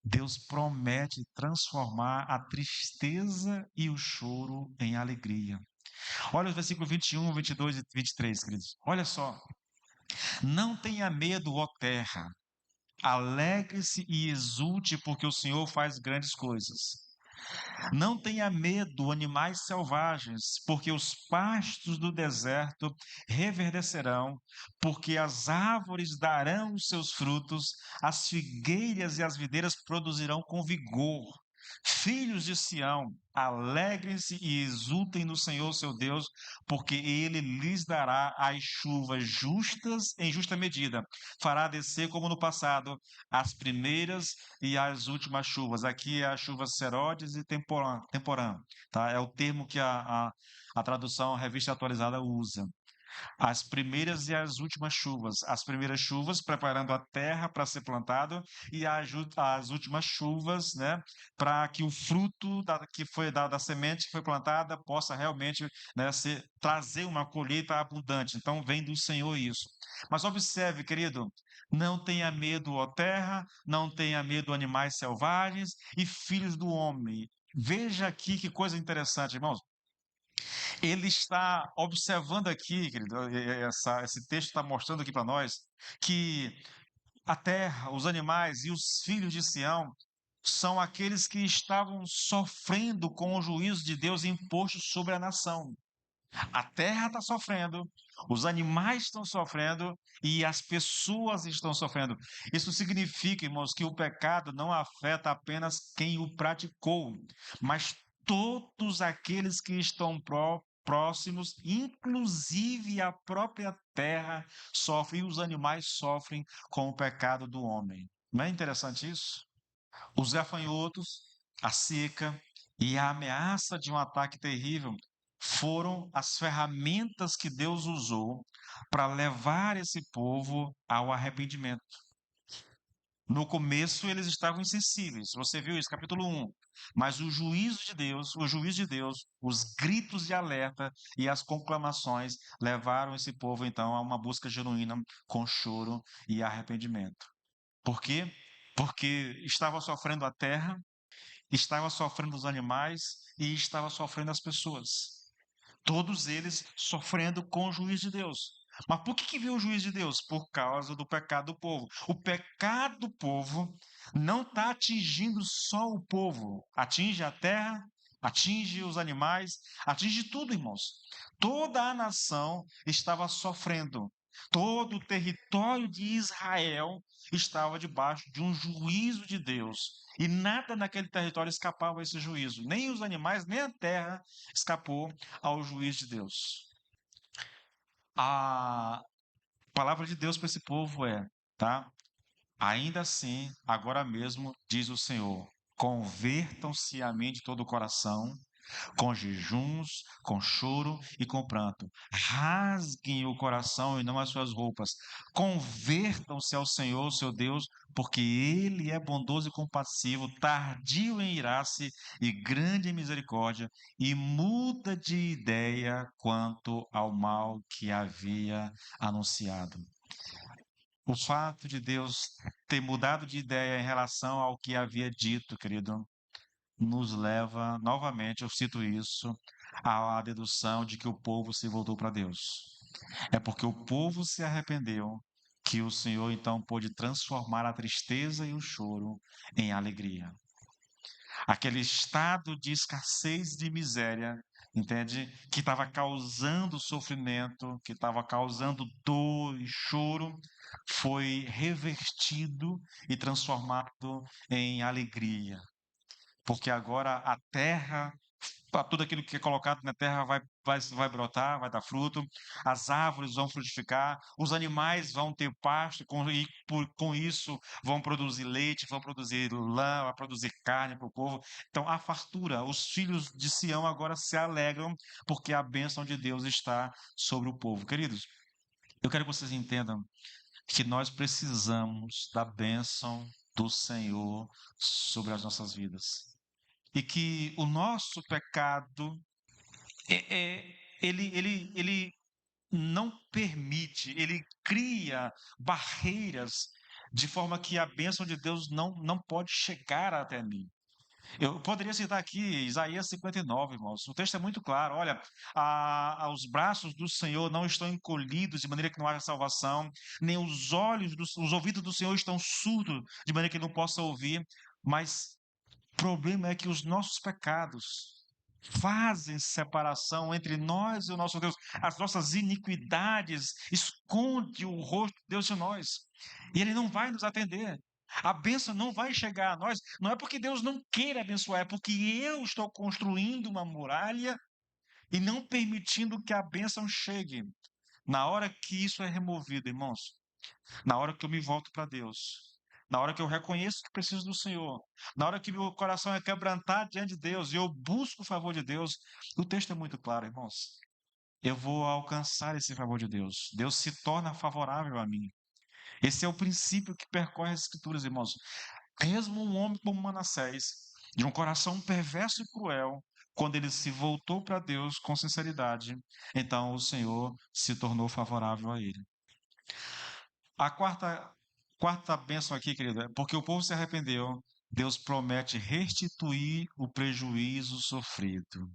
Speaker 1: Deus promete transformar a tristeza e o choro em alegria. Olha os versículos 21, 22 e 23, queridos. Olha só. Não tenha medo, ó terra. Alegre-se e exulte, porque o Senhor faz grandes coisas. Não tenha medo, animais selvagens, porque os pastos do deserto reverdecerão, porque as árvores darão os seus frutos, as figueiras e as videiras produzirão com vigor. Filhos de Sião, alegrem-se e exultem no Senhor seu Deus, porque ele lhes dará as chuvas justas em justa medida. Fará descer como no passado as primeiras e as últimas chuvas. Aqui é a chuva serodes e temporã, tá? É o termo que a tradução Revista Atualizada usa. As primeiras e as últimas chuvas. As primeiras chuvas preparando a terra para ser plantado e as últimas chuvas, né, para que o fruto que foi da semente que foi plantada possa realmente, né, trazer uma colheita abundante. Então vem do Senhor isso. Mas observe, querido, não tenha medo, ó terra, não tenha medo, animais selvagens e filhos do homem. Veja aqui que coisa interessante, irmãos. Ele está observando aqui, querido, esse texto está mostrando aqui para nós que a terra, os animais e os filhos de Sião são aqueles que estavam sofrendo com o juízo de Deus imposto sobre a nação. A terra está sofrendo, os animais estão sofrendo e as pessoas estão sofrendo. Isso significa, irmãos, que o pecado não afeta apenas quem o praticou, mas todos aqueles que estão próximos, inclusive a própria terra sofre e os animais sofrem com o pecado do homem. Não é interessante isso? Os gafanhotos, a seca e a ameaça de um ataque terrível foram as ferramentas que Deus usou para levar esse povo ao arrependimento. No começo eles estavam insensíveis, você viu isso, capítulo 1. Mas o juízo de Deus, os gritos de alerta e as conclamações levaram esse povo então a uma busca genuína com choro e arrependimento. Por quê? Porque estava sofrendo a terra, estava sofrendo os animais e estava sofrendo as pessoas. Todos eles sofrendo com o juízo de Deus. Mas por que veio o juízo de Deus? Por causa do pecado do povo. O pecado do povo não está atingindo só o povo, atinge a terra, atinge os animais, atinge tudo, irmãos. Toda a nação estava sofrendo. Todo o território de Israel estava debaixo de um juízo de Deus. E nada naquele território escapava a esse juízo. Nem os animais, nem a terra escapou ao juízo de Deus. A palavra de Deus para esse povo é, tá? Ainda assim, agora mesmo, diz o Senhor: convertam-se a mim de todo o coração, com jejuns, com choro e com pranto. Rasguem o coração e não as suas roupas. Convertam-se ao Senhor, seu Deus, porque Ele é bondoso e compassivo, tardio em irar-se e grande em misericórdia, e muda de ideia quanto ao mal que havia anunciado. O fato de Deus ter mudado de ideia em relação ao que havia dito, querido, nos leva novamente, eu cito isso, à dedução de que o povo se voltou para Deus. É porque o povo se arrependeu que o Senhor então pôde transformar a tristeza e o choro em alegria. Aquele estado de escassez, de miséria, entende? Que estava causando sofrimento, que estava causando dor e choro, foi revertido e transformado em alegria, porque agora a terra, tudo aquilo que é colocado na terra vai brotar, vai dar fruto, as árvores vão frutificar, os animais vão ter pasto, com isso vão produzir leite, vão produzir lã, vão produzir carne para o povo. Então, a fartura, os filhos de Sião agora se alegram, porque a bênção de Deus está sobre o povo. Queridos, eu quero que vocês entendam que nós precisamos da bênção do Senhor sobre as nossas vidas. E que o nosso pecado, ele não permite, ele cria barreiras de forma que a bênção de Deus não pode chegar até mim. Eu poderia citar aqui Isaías 59, irmãos. O texto é muito claro. Olha, os braços do Senhor não estão encolhidos de maneira que não haja salvação, nem os ouvidos do Senhor estão surdos de maneira que ele não possa ouvir. Mas o problema é que os nossos pecados fazem separação entre nós e o nosso Deus. As nossas iniquidades escondem o rosto de Deus de nós. E Ele não vai nos atender. A bênção não vai chegar a nós. Não é porque Deus não queira abençoar, é porque eu estou construindo uma muralha e não permitindo que a bênção chegue. Na hora que isso é removido, irmãos, na hora que eu me volto para Deus, na hora que eu reconheço que preciso do Senhor, na hora que meu coração é quebrantado diante de Deus e eu busco o favor de Deus, o texto é muito claro, irmãos. Eu vou alcançar esse favor de Deus. Deus se torna favorável a mim. Esse é o princípio que percorre as Escrituras, irmãos. Mesmo um homem como Manassés, de um coração perverso e cruel, quando ele se voltou para Deus com sinceridade, então o Senhor se tornou favorável a ele. A quarta bênção aqui, querido, é porque o povo se arrependeu, Deus promete restituir o prejuízo sofrido.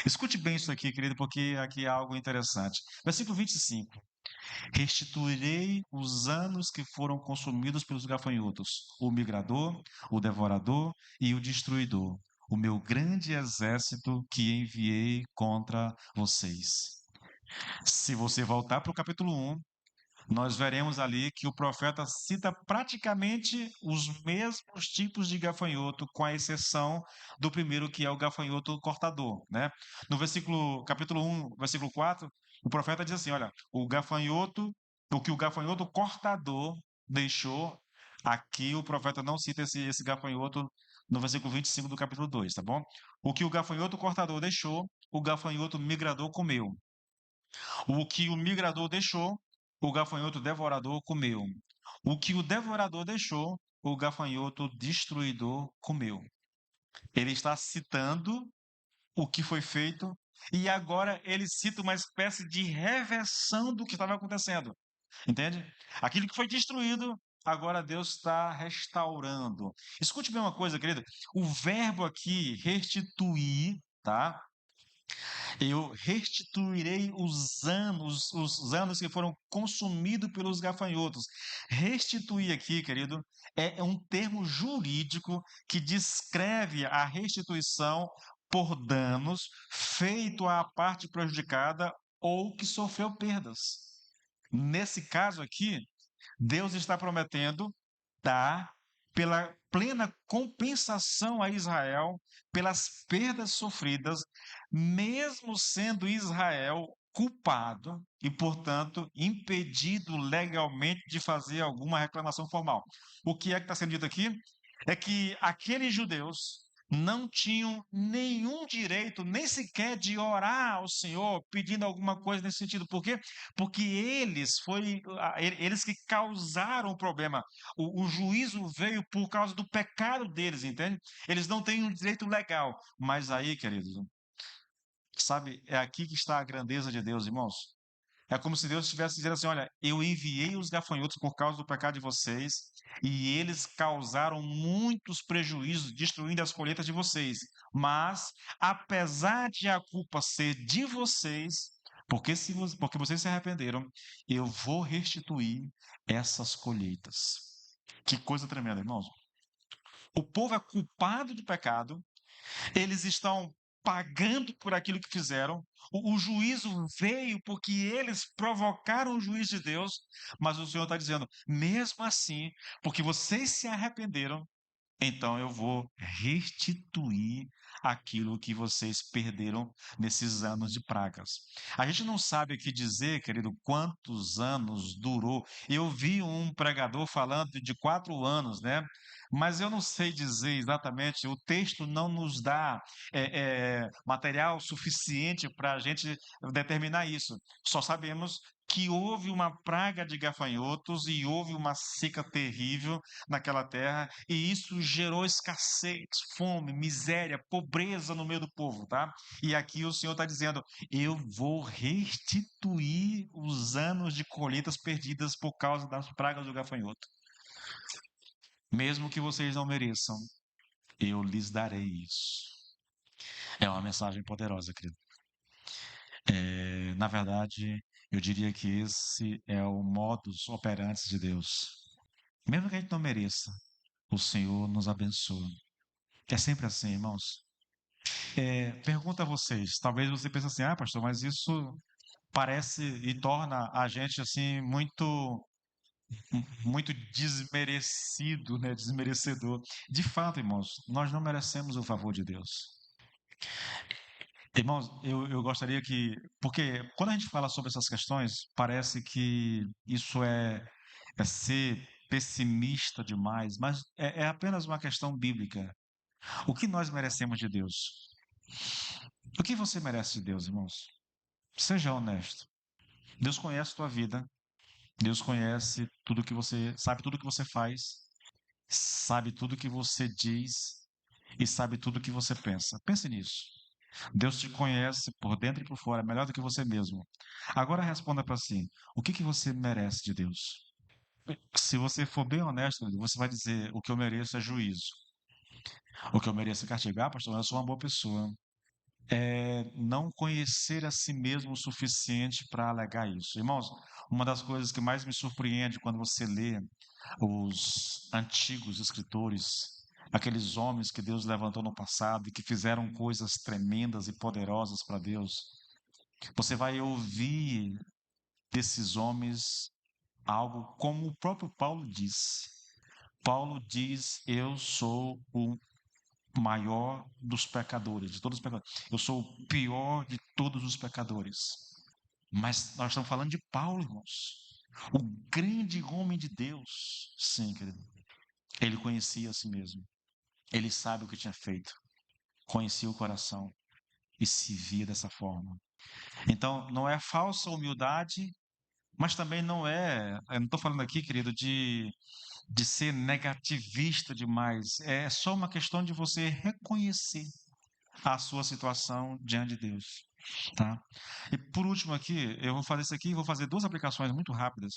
Speaker 1: Escute bem isso aqui, querido, porque aqui há algo interessante. Versículo 25. Restituirei os anos que foram consumidos pelos gafanhotos, o migrador, o devorador e o destruidor, o meu grande exército que enviei contra vocês. Se você voltar para o capítulo 1, nós veremos ali que o profeta cita praticamente os mesmos tipos de gafanhoto, com a exceção do primeiro, que é o gafanhoto cortador, né? No capítulo 1, versículo 4, o profeta diz assim: olha, o que o gafanhoto cortador deixou, aqui o profeta não cita esse gafanhoto no versículo 25 do capítulo 2, tá bom? O que o gafanhoto cortador deixou, o gafanhoto migrador comeu. O que o migrador deixou, o gafanhoto devorador comeu. O que o devorador deixou, o gafanhoto destruidor comeu. Ele está citando o que foi feito e agora ele cita uma espécie de reversão do que estava acontecendo. Entende? Aquilo que foi destruído, agora Deus está restaurando. Escute bem uma coisa, querido. O verbo aqui, restituir, tá? Eu restituirei os anos que foram consumidos pelos gafanhotos. Restituir aqui, querido, é um termo jurídico que descreve a restituição por danos feito à parte prejudicada ou que sofreu perdas. Nesse caso aqui, Deus está prometendo dar pela plena compensação a Israel pelas perdas sofridas, mesmo sendo Israel culpado e, portanto, impedido legalmente de fazer alguma reclamação formal. O que é que está sendo dito aqui? É que aqueles judeus não tinham nenhum direito, nem sequer de orar ao Senhor pedindo alguma coisa nesse sentido. Por quê? Porque eles que causaram o problema. O juízo veio por causa do pecado deles, entende? Eles não têm um direito legal. Mas aí, queridos, sabe, é aqui que está a grandeza de Deus, irmãos. É como se Deus estivesse dizendo assim: olha, eu enviei os gafanhotos por causa do pecado de vocês, e eles causaram muitos prejuízos, destruindo as colheitas de vocês. Mas, apesar de a culpa ser de vocês, porque vocês se arrependeram, eu vou restituir essas colheitas. Que coisa tremenda, irmãos. O povo é culpado do pecado, eles estão pagando por aquilo que fizeram. O juízo veio porque eles provocaram o juízo de Deus, mas o Senhor está dizendo, mesmo assim, porque vocês se arrependeram, então eu vou restituir aquilo que vocês perderam nesses anos de pragas. A gente não sabe aqui dizer, querido, quantos anos durou. Eu vi um pregador falando de 4 anos, né? Mas eu não sei dizer exatamente, o texto não nos dá material suficiente para a gente determinar isso. Só sabemos que houve uma praga de gafanhotos e houve uma seca terrível naquela terra, e isso gerou escassez, fome, miséria, pobreza no meio do povo, tá? E aqui o Senhor está dizendo: eu vou restituir os anos de colheitas perdidas por causa das pragas do gafanhoto. Mesmo que vocês não mereçam, eu lhes darei isso. É uma mensagem poderosa, querido. Na verdade, eu diria que esse é o modus operandi de Deus. Mesmo que a gente não mereça, o Senhor nos abençoa. É sempre assim, irmãos. Pergunta a vocês, talvez você pense assim, ah, pastor, mas isso parece e torna a gente assim muito desmerecido, né? Desmerecedor. De fato, irmãos, nós não merecemos o favor de Deus. Irmãos, eu gostaria que, porque quando a gente fala sobre essas questões, parece que isso é ser pessimista demais, mas é apenas uma questão bíblica. O que nós merecemos de Deus? O que você merece de Deus, irmãos? Seja honesto. Deus conhece a tua vida. Deus conhece tudo que você, sabe tudo que você faz, sabe tudo que você diz e sabe tudo que você pensa. Pense nisso. Deus te conhece por dentro e por fora, melhor do que você mesmo. Agora responda para si: o que você merece de Deus? Se você for bem honesto, você vai dizer: o que eu mereço é juízo. O que eu mereço é castigo. Ah, pastor, eu sou uma boa pessoa. Não conhecer a si mesmo o suficiente para alegar isso. Irmãos, uma das coisas que mais me surpreende quando você lê os antigos escritores, aqueles homens que Deus levantou no passado e que fizeram coisas tremendas e poderosas para Deus, você vai ouvir desses homens algo como o próprio Paulo diz. Paulo diz: eu sou o maior dos pecadores, de todos os pecadores. Eu sou o pior de todos os pecadores. Mas nós estamos falando de Paulo, irmãos. O grande homem de Deus. Sim, querido. Ele conhecia a si mesmo. Ele sabe o que tinha feito. Conhecia o coração e se via dessa forma. Então, não é falsa humildade, mas também não é. Eu não estou falando aqui, querido, de ser negativista demais. É só uma questão de você reconhecer a sua situação diante de Deus, tá? E por último aqui, eu vou fazer isso aqui, vou fazer duas aplicações muito rápidas.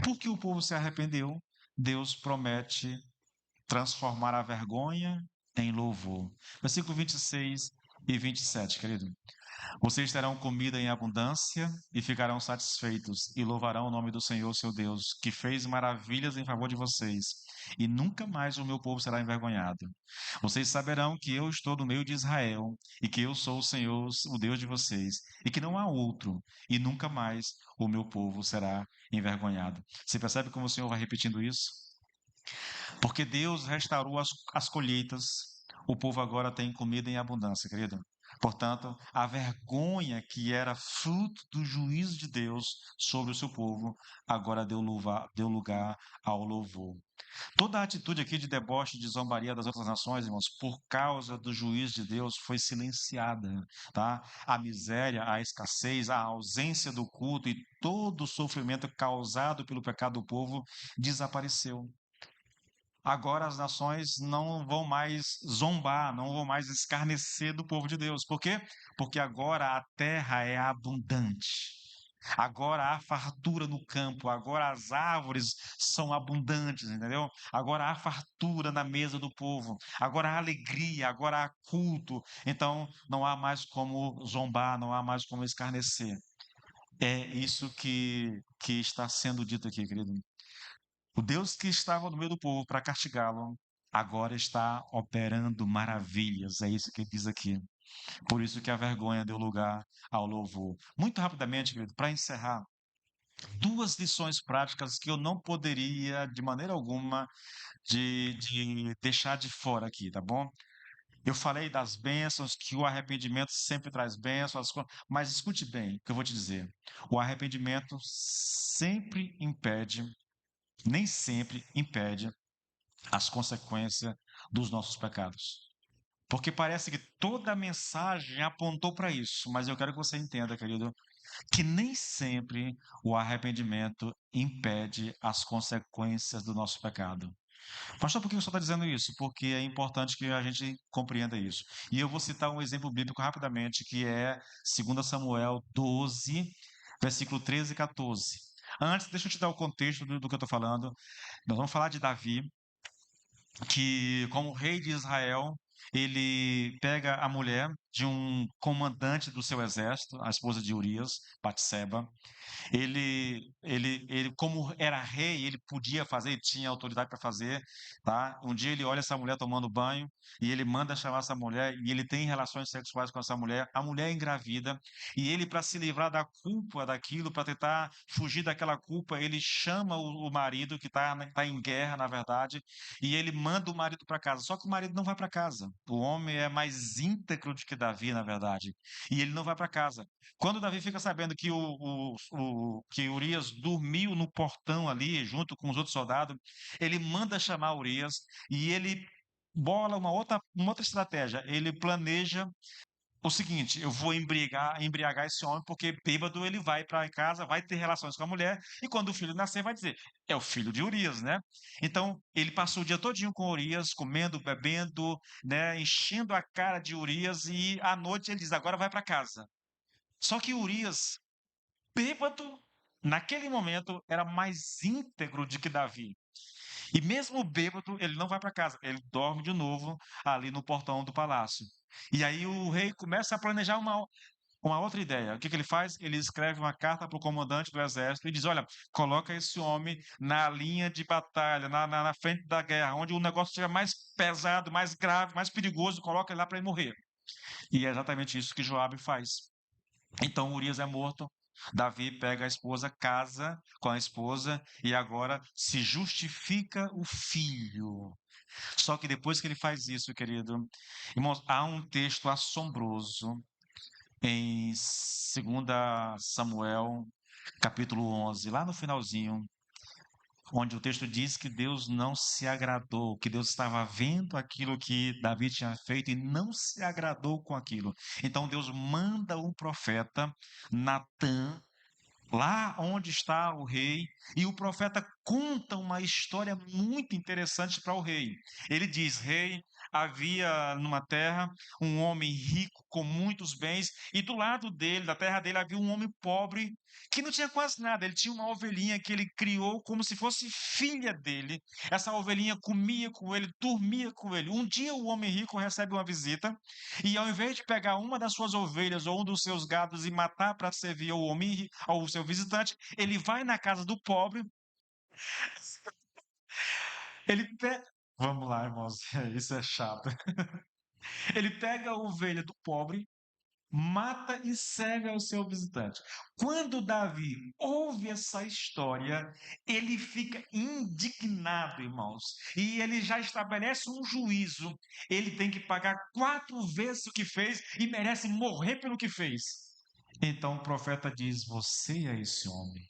Speaker 1: Porque o povo se arrependeu, Deus promete transformar a vergonha em louvor. Versículo 26 e 27, querido. Vocês terão comida em abundância e ficarão satisfeitos e louvarão o nome do Senhor, seu Deus, que fez maravilhas em favor de vocês. E nunca mais o meu povo será envergonhado. Vocês saberão que eu estou no meio de Israel e que eu sou o Senhor, o Deus de vocês, e que não há outro, e nunca mais o meu povo será envergonhado. Você percebe como o Senhor vai repetindo isso? Porque Deus restaurou as colheitas, o povo agora tem comida em abundância, querido. Portanto, a vergonha que era fruto do juízo de Deus sobre o seu povo, agora deu lugar ao louvor. Toda a atitude aqui de deboche, de zombaria das outras nações, irmãos, por causa do juízo de Deus, foi silenciada, tá? A miséria, a escassez, a ausência do culto e todo o sofrimento causado pelo pecado do povo desapareceu. Agora as nações não vão mais zombar, não vão mais escarnecer do povo de Deus. Por quê? Porque agora a terra é abundante. Agora há fartura no campo, agora as árvores são abundantes, entendeu? Agora há fartura na mesa do povo, agora há alegria, agora há culto. Então não há mais como zombar, não há mais como escarnecer. É isso que está sendo dito aqui, querido. O Deus que estava no meio do povo para castigá-lo, agora está operando maravilhas. É isso que ele diz aqui. Por isso que a vergonha deu lugar ao louvor. Muito rapidamente, querido, para encerrar, duas lições práticas que eu não poderia, de maneira alguma, de deixar de fora aqui, tá bom? Eu falei das bênçãos, que o arrependimento sempre traz bênçãos, mas escute bem o que eu vou te dizer. O arrependimento sempre impede, nem sempre impede as consequências dos nossos pecados. Porque parece que toda a mensagem apontou para isso, mas eu quero que você entenda, querido, que nem sempre o arrependimento impede as consequências do nosso pecado. Pastor, por que o senhor está dizendo isso? Porque é importante que a gente compreenda isso. E eu vou citar um exemplo bíblico rapidamente, que é 2 Samuel 12, versículo 13 e 14. Antes, deixa eu te dar o contexto do que eu estou falando. Nós vamos falar de Davi, que, como rei de Israel, ele pega a mulher de um comandante do seu exército, a esposa de Urias, Batseba. Ele, como era rei, ele podia fazer, ele tinha autoridade para fazer, tá? Um dia ele olha essa mulher tomando banho e ele manda chamar essa mulher e ele tem relações sexuais com essa mulher. A mulher é engravida e ele, para se livrar da culpa daquilo, para tentar fugir daquela culpa, ele chama o marido que está em guerra, na verdade, e ele manda o marido para casa. Só que o marido não vai para casa. O homem é mais íntegro do que Davi, na verdade, e ele não vai para casa. Quando Davi fica sabendo que que Urias dormiu no portão ali, junto com os outros soldados, ele manda chamar Urias e ele bola uma outra estratégia. Ele planeja o seguinte: eu vou embriagar esse homem, porque bêbado ele vai para casa, vai ter relações com a mulher, e quando o filho nascer, vai dizer: é o filho de Urias, né? Então, ele passou o dia todinho com Urias, comendo, bebendo, né, enchendo a cara de Urias, e à noite ele diz: agora vai para casa. Só que Urias, bêbado, naquele momento, era mais íntegro do que Davi. E mesmo bêbado, ele não vai para casa, ele dorme de novo ali no portão do palácio. E aí o rei começa a planejar uma outra ideia. O que ele faz? Ele escreve uma carta para o comandante do exército e diz: olha, coloca esse homem na linha de batalha, na frente da guerra, onde o negócio estiver mais pesado, mais grave, mais perigoso, coloca ele lá para ele morrer. E é exatamente isso que Joabe faz. Então Urias é morto. Davi pega a esposa, casa com a esposa e agora se justifica o filho. Só que depois que ele faz isso, querido, irmãos, há um texto assombroso em 2 Samuel, capítulo 11, lá no finalzinho, onde o texto diz que Deus não se agradou, que Deus estava vendo aquilo que Davi tinha feito e não se agradou com aquilo. Então Deus manda um profeta, Natã, lá onde está o rei, e o profeta conta uma história muito interessante para o rei. Ele diz: rei, havia numa terra um homem rico com muitos bens, e do lado dele, da terra dele, havia um homem pobre que não tinha quase nada. Ele tinha uma ovelhinha que ele criou como se fosse filha dele. Essa ovelhinha comia com ele, dormia com ele. Um dia o homem rico recebe uma visita e, ao invés de pegar uma das suas ovelhas ou um dos seus gados e matar para servir ao homem, ao seu visitante, ele vai na casa do pobre. Ele pega. Vamos lá, irmãos, isso é chato. Ele pega a ovelha do pobre, mata e serve ao seu visitante. Quando Davi ouve essa história, ele fica indignado, irmãos, e ele já estabelece um juízo. Ele tem que pagar 4 vezes o que fez e merece morrer pelo que fez. Então o profeta diz: Você é esse homem,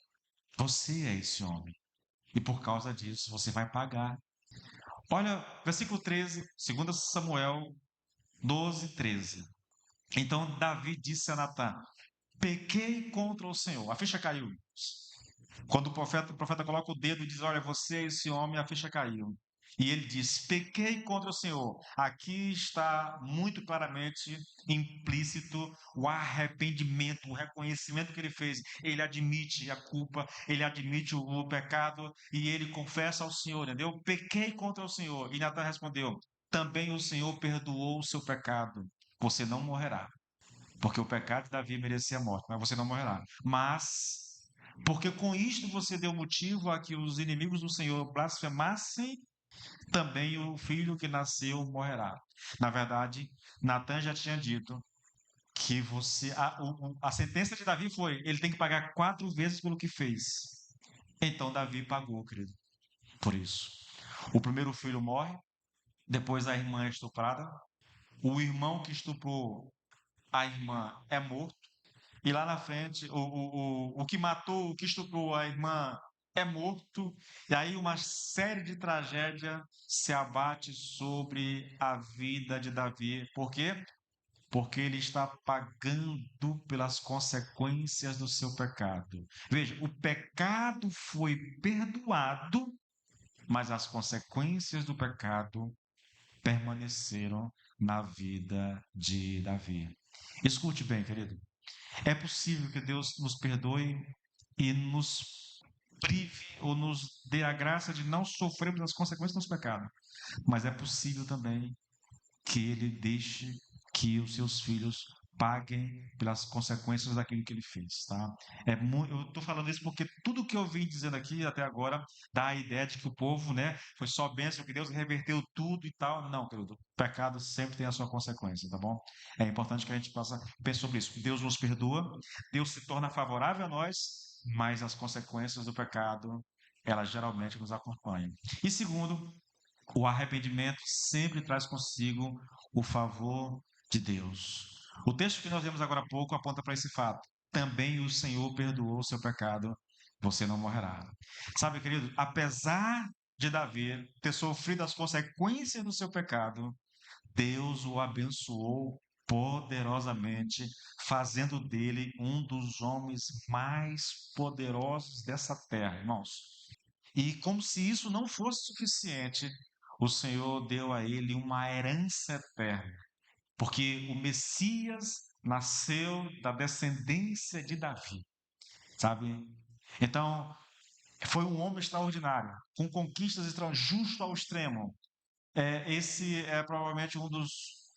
Speaker 1: você é esse homem, e por causa disso você vai pagar. Olha, versículo 13, 2 Samuel 12, 13. Então Davi disse a Natã: Pequei contra o Senhor. A ficha caiu. Quando o profeta coloca o dedo e diz: Olha, você é esse homem, a ficha caiu. E ele diz: Pequei contra o Senhor. Aqui está muito claramente implícito o arrependimento, o reconhecimento que ele fez. Ele admite a culpa, ele admite o pecado e ele confessa ao Senhor, entendeu? Pequei contra o Senhor. E Natan respondeu: Também o Senhor perdoou o seu pecado. Você não morrerá. Porque o pecado de Davi merecia a morte, mas você não morrerá. Mas, porque com isto você deu motivo a que os inimigos do Senhor blasfemassem, também o filho que nasceu morrerá. Na verdade, Natan já tinha dito que a sentença de Davi foi: ele tem que pagar 4 vezes pelo que fez. Então Davi pagou, querido, por isso. O primeiro filho morre, depois a irmã é estuprada, o irmão que estuprou a irmã é morto. E lá na frente, o que matou, o que estuprou a irmã é morto. E aí uma série de tragédias se abate sobre a vida de Davi. Por quê? Porque ele está pagando pelas consequências do seu pecado. Veja, o pecado foi perdoado, mas as consequências do pecado permaneceram na vida de Davi. Escute bem, querido. É possível que Deus nos perdoe e nos prive ou nos dê a graça de não sofrermos as consequências do nosso pecado. Mas é possível também que Ele deixe que os seus filhos paguem pelas consequências daquilo que ele fez, tá? Eu estou falando isso porque tudo que eu vim dizendo aqui até agora dá a ideia de que o povo, né, foi só bênção, que Deus reverteu tudo e tal. Não, querido, o pecado sempre tem a sua consequência, tá bom? É importante que a gente possa pensar sobre isso. Deus nos perdoa, Deus se torna favorável a nós, mas as consequências do pecado, elas geralmente nos acompanham. E segundo, o arrependimento sempre traz consigo o favor de Deus. O texto que nós vemos agora há pouco aponta para esse fato. Também o Senhor perdoou o seu pecado, você não morrerá. Sabe, querido, apesar de Davi ter sofrido as consequências do seu pecado, Deus o abençoou poderosamente, fazendo dele um dos homens mais poderosos dessa terra, irmãos. E como se isso não fosse suficiente, o Senhor deu a ele uma herança eterna, porque o Messias nasceu da descendência de Davi, sabe? Então, foi um homem extraordinário, com conquistas extraordinárias, justo ao extremo. Esse é provavelmente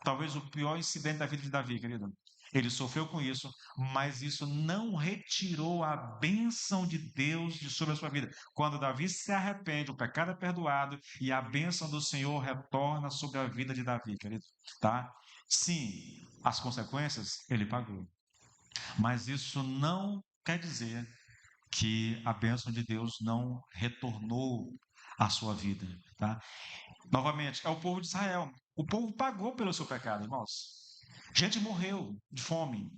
Speaker 1: talvez o pior incidente da vida de Davi, querido. Ele sofreu com isso, mas isso não retirou a bênção de Deus de sobre a sua vida. Quando Davi se arrepende, o pecado é perdoado e a bênção do Senhor retorna sobre a vida de Davi, querido, tá? Sim, as consequências ele pagou, mas isso não quer dizer que a bênção de Deus não retornou à sua vida, tá? Novamente, é o povo de Israel. O povo pagou pelo seu pecado, irmãos. Gente morreu de fome.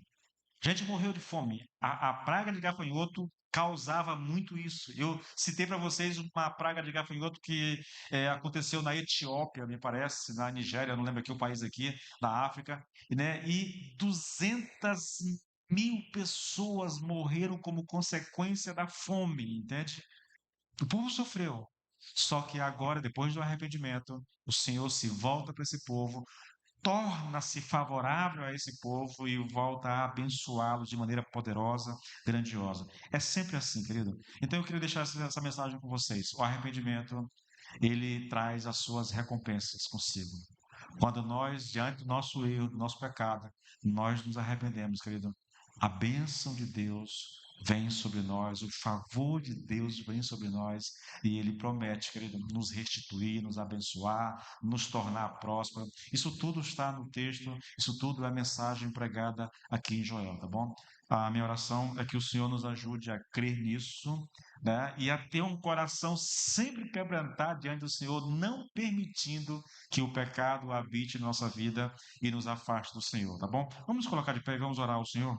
Speaker 1: Gente morreu de fome. A praga de gafanhoto causava muito isso. Eu citei para vocês uma praga de gafanhoto que aconteceu na Etiópia, me parece, na Nigéria, não lembro aqui o país aqui, da África, né? E 200.000 pessoas morreram como consequência da fome, entende? O povo sofreu. Só que agora, depois do arrependimento, o Senhor se volta para esse povo, torna-se favorável a esse povo e volta a abençoá-los de maneira poderosa, grandiosa. É sempre assim, querido. Então eu queria deixar essa mensagem com vocês. O arrependimento, ele traz as suas recompensas consigo. Quando nós, diante do nosso erro, do nosso pecado, nós nos arrependemos, querido, a bênção de Deus vem sobre nós, o favor de Deus vem sobre nós, e Ele promete, querido, nos restituir, nos abençoar, nos tornar prósperos. Isso tudo está no texto, isso tudo é a mensagem pregada aqui em Joel, tá bom? A minha oração é que o Senhor nos ajude a crer nisso, né? E a ter um coração sempre quebrantado diante do Senhor, não permitindo que o pecado habite na nossa vida e nos afaste do Senhor, tá bom? Vamos colocar de pé e vamos orar ao Senhor.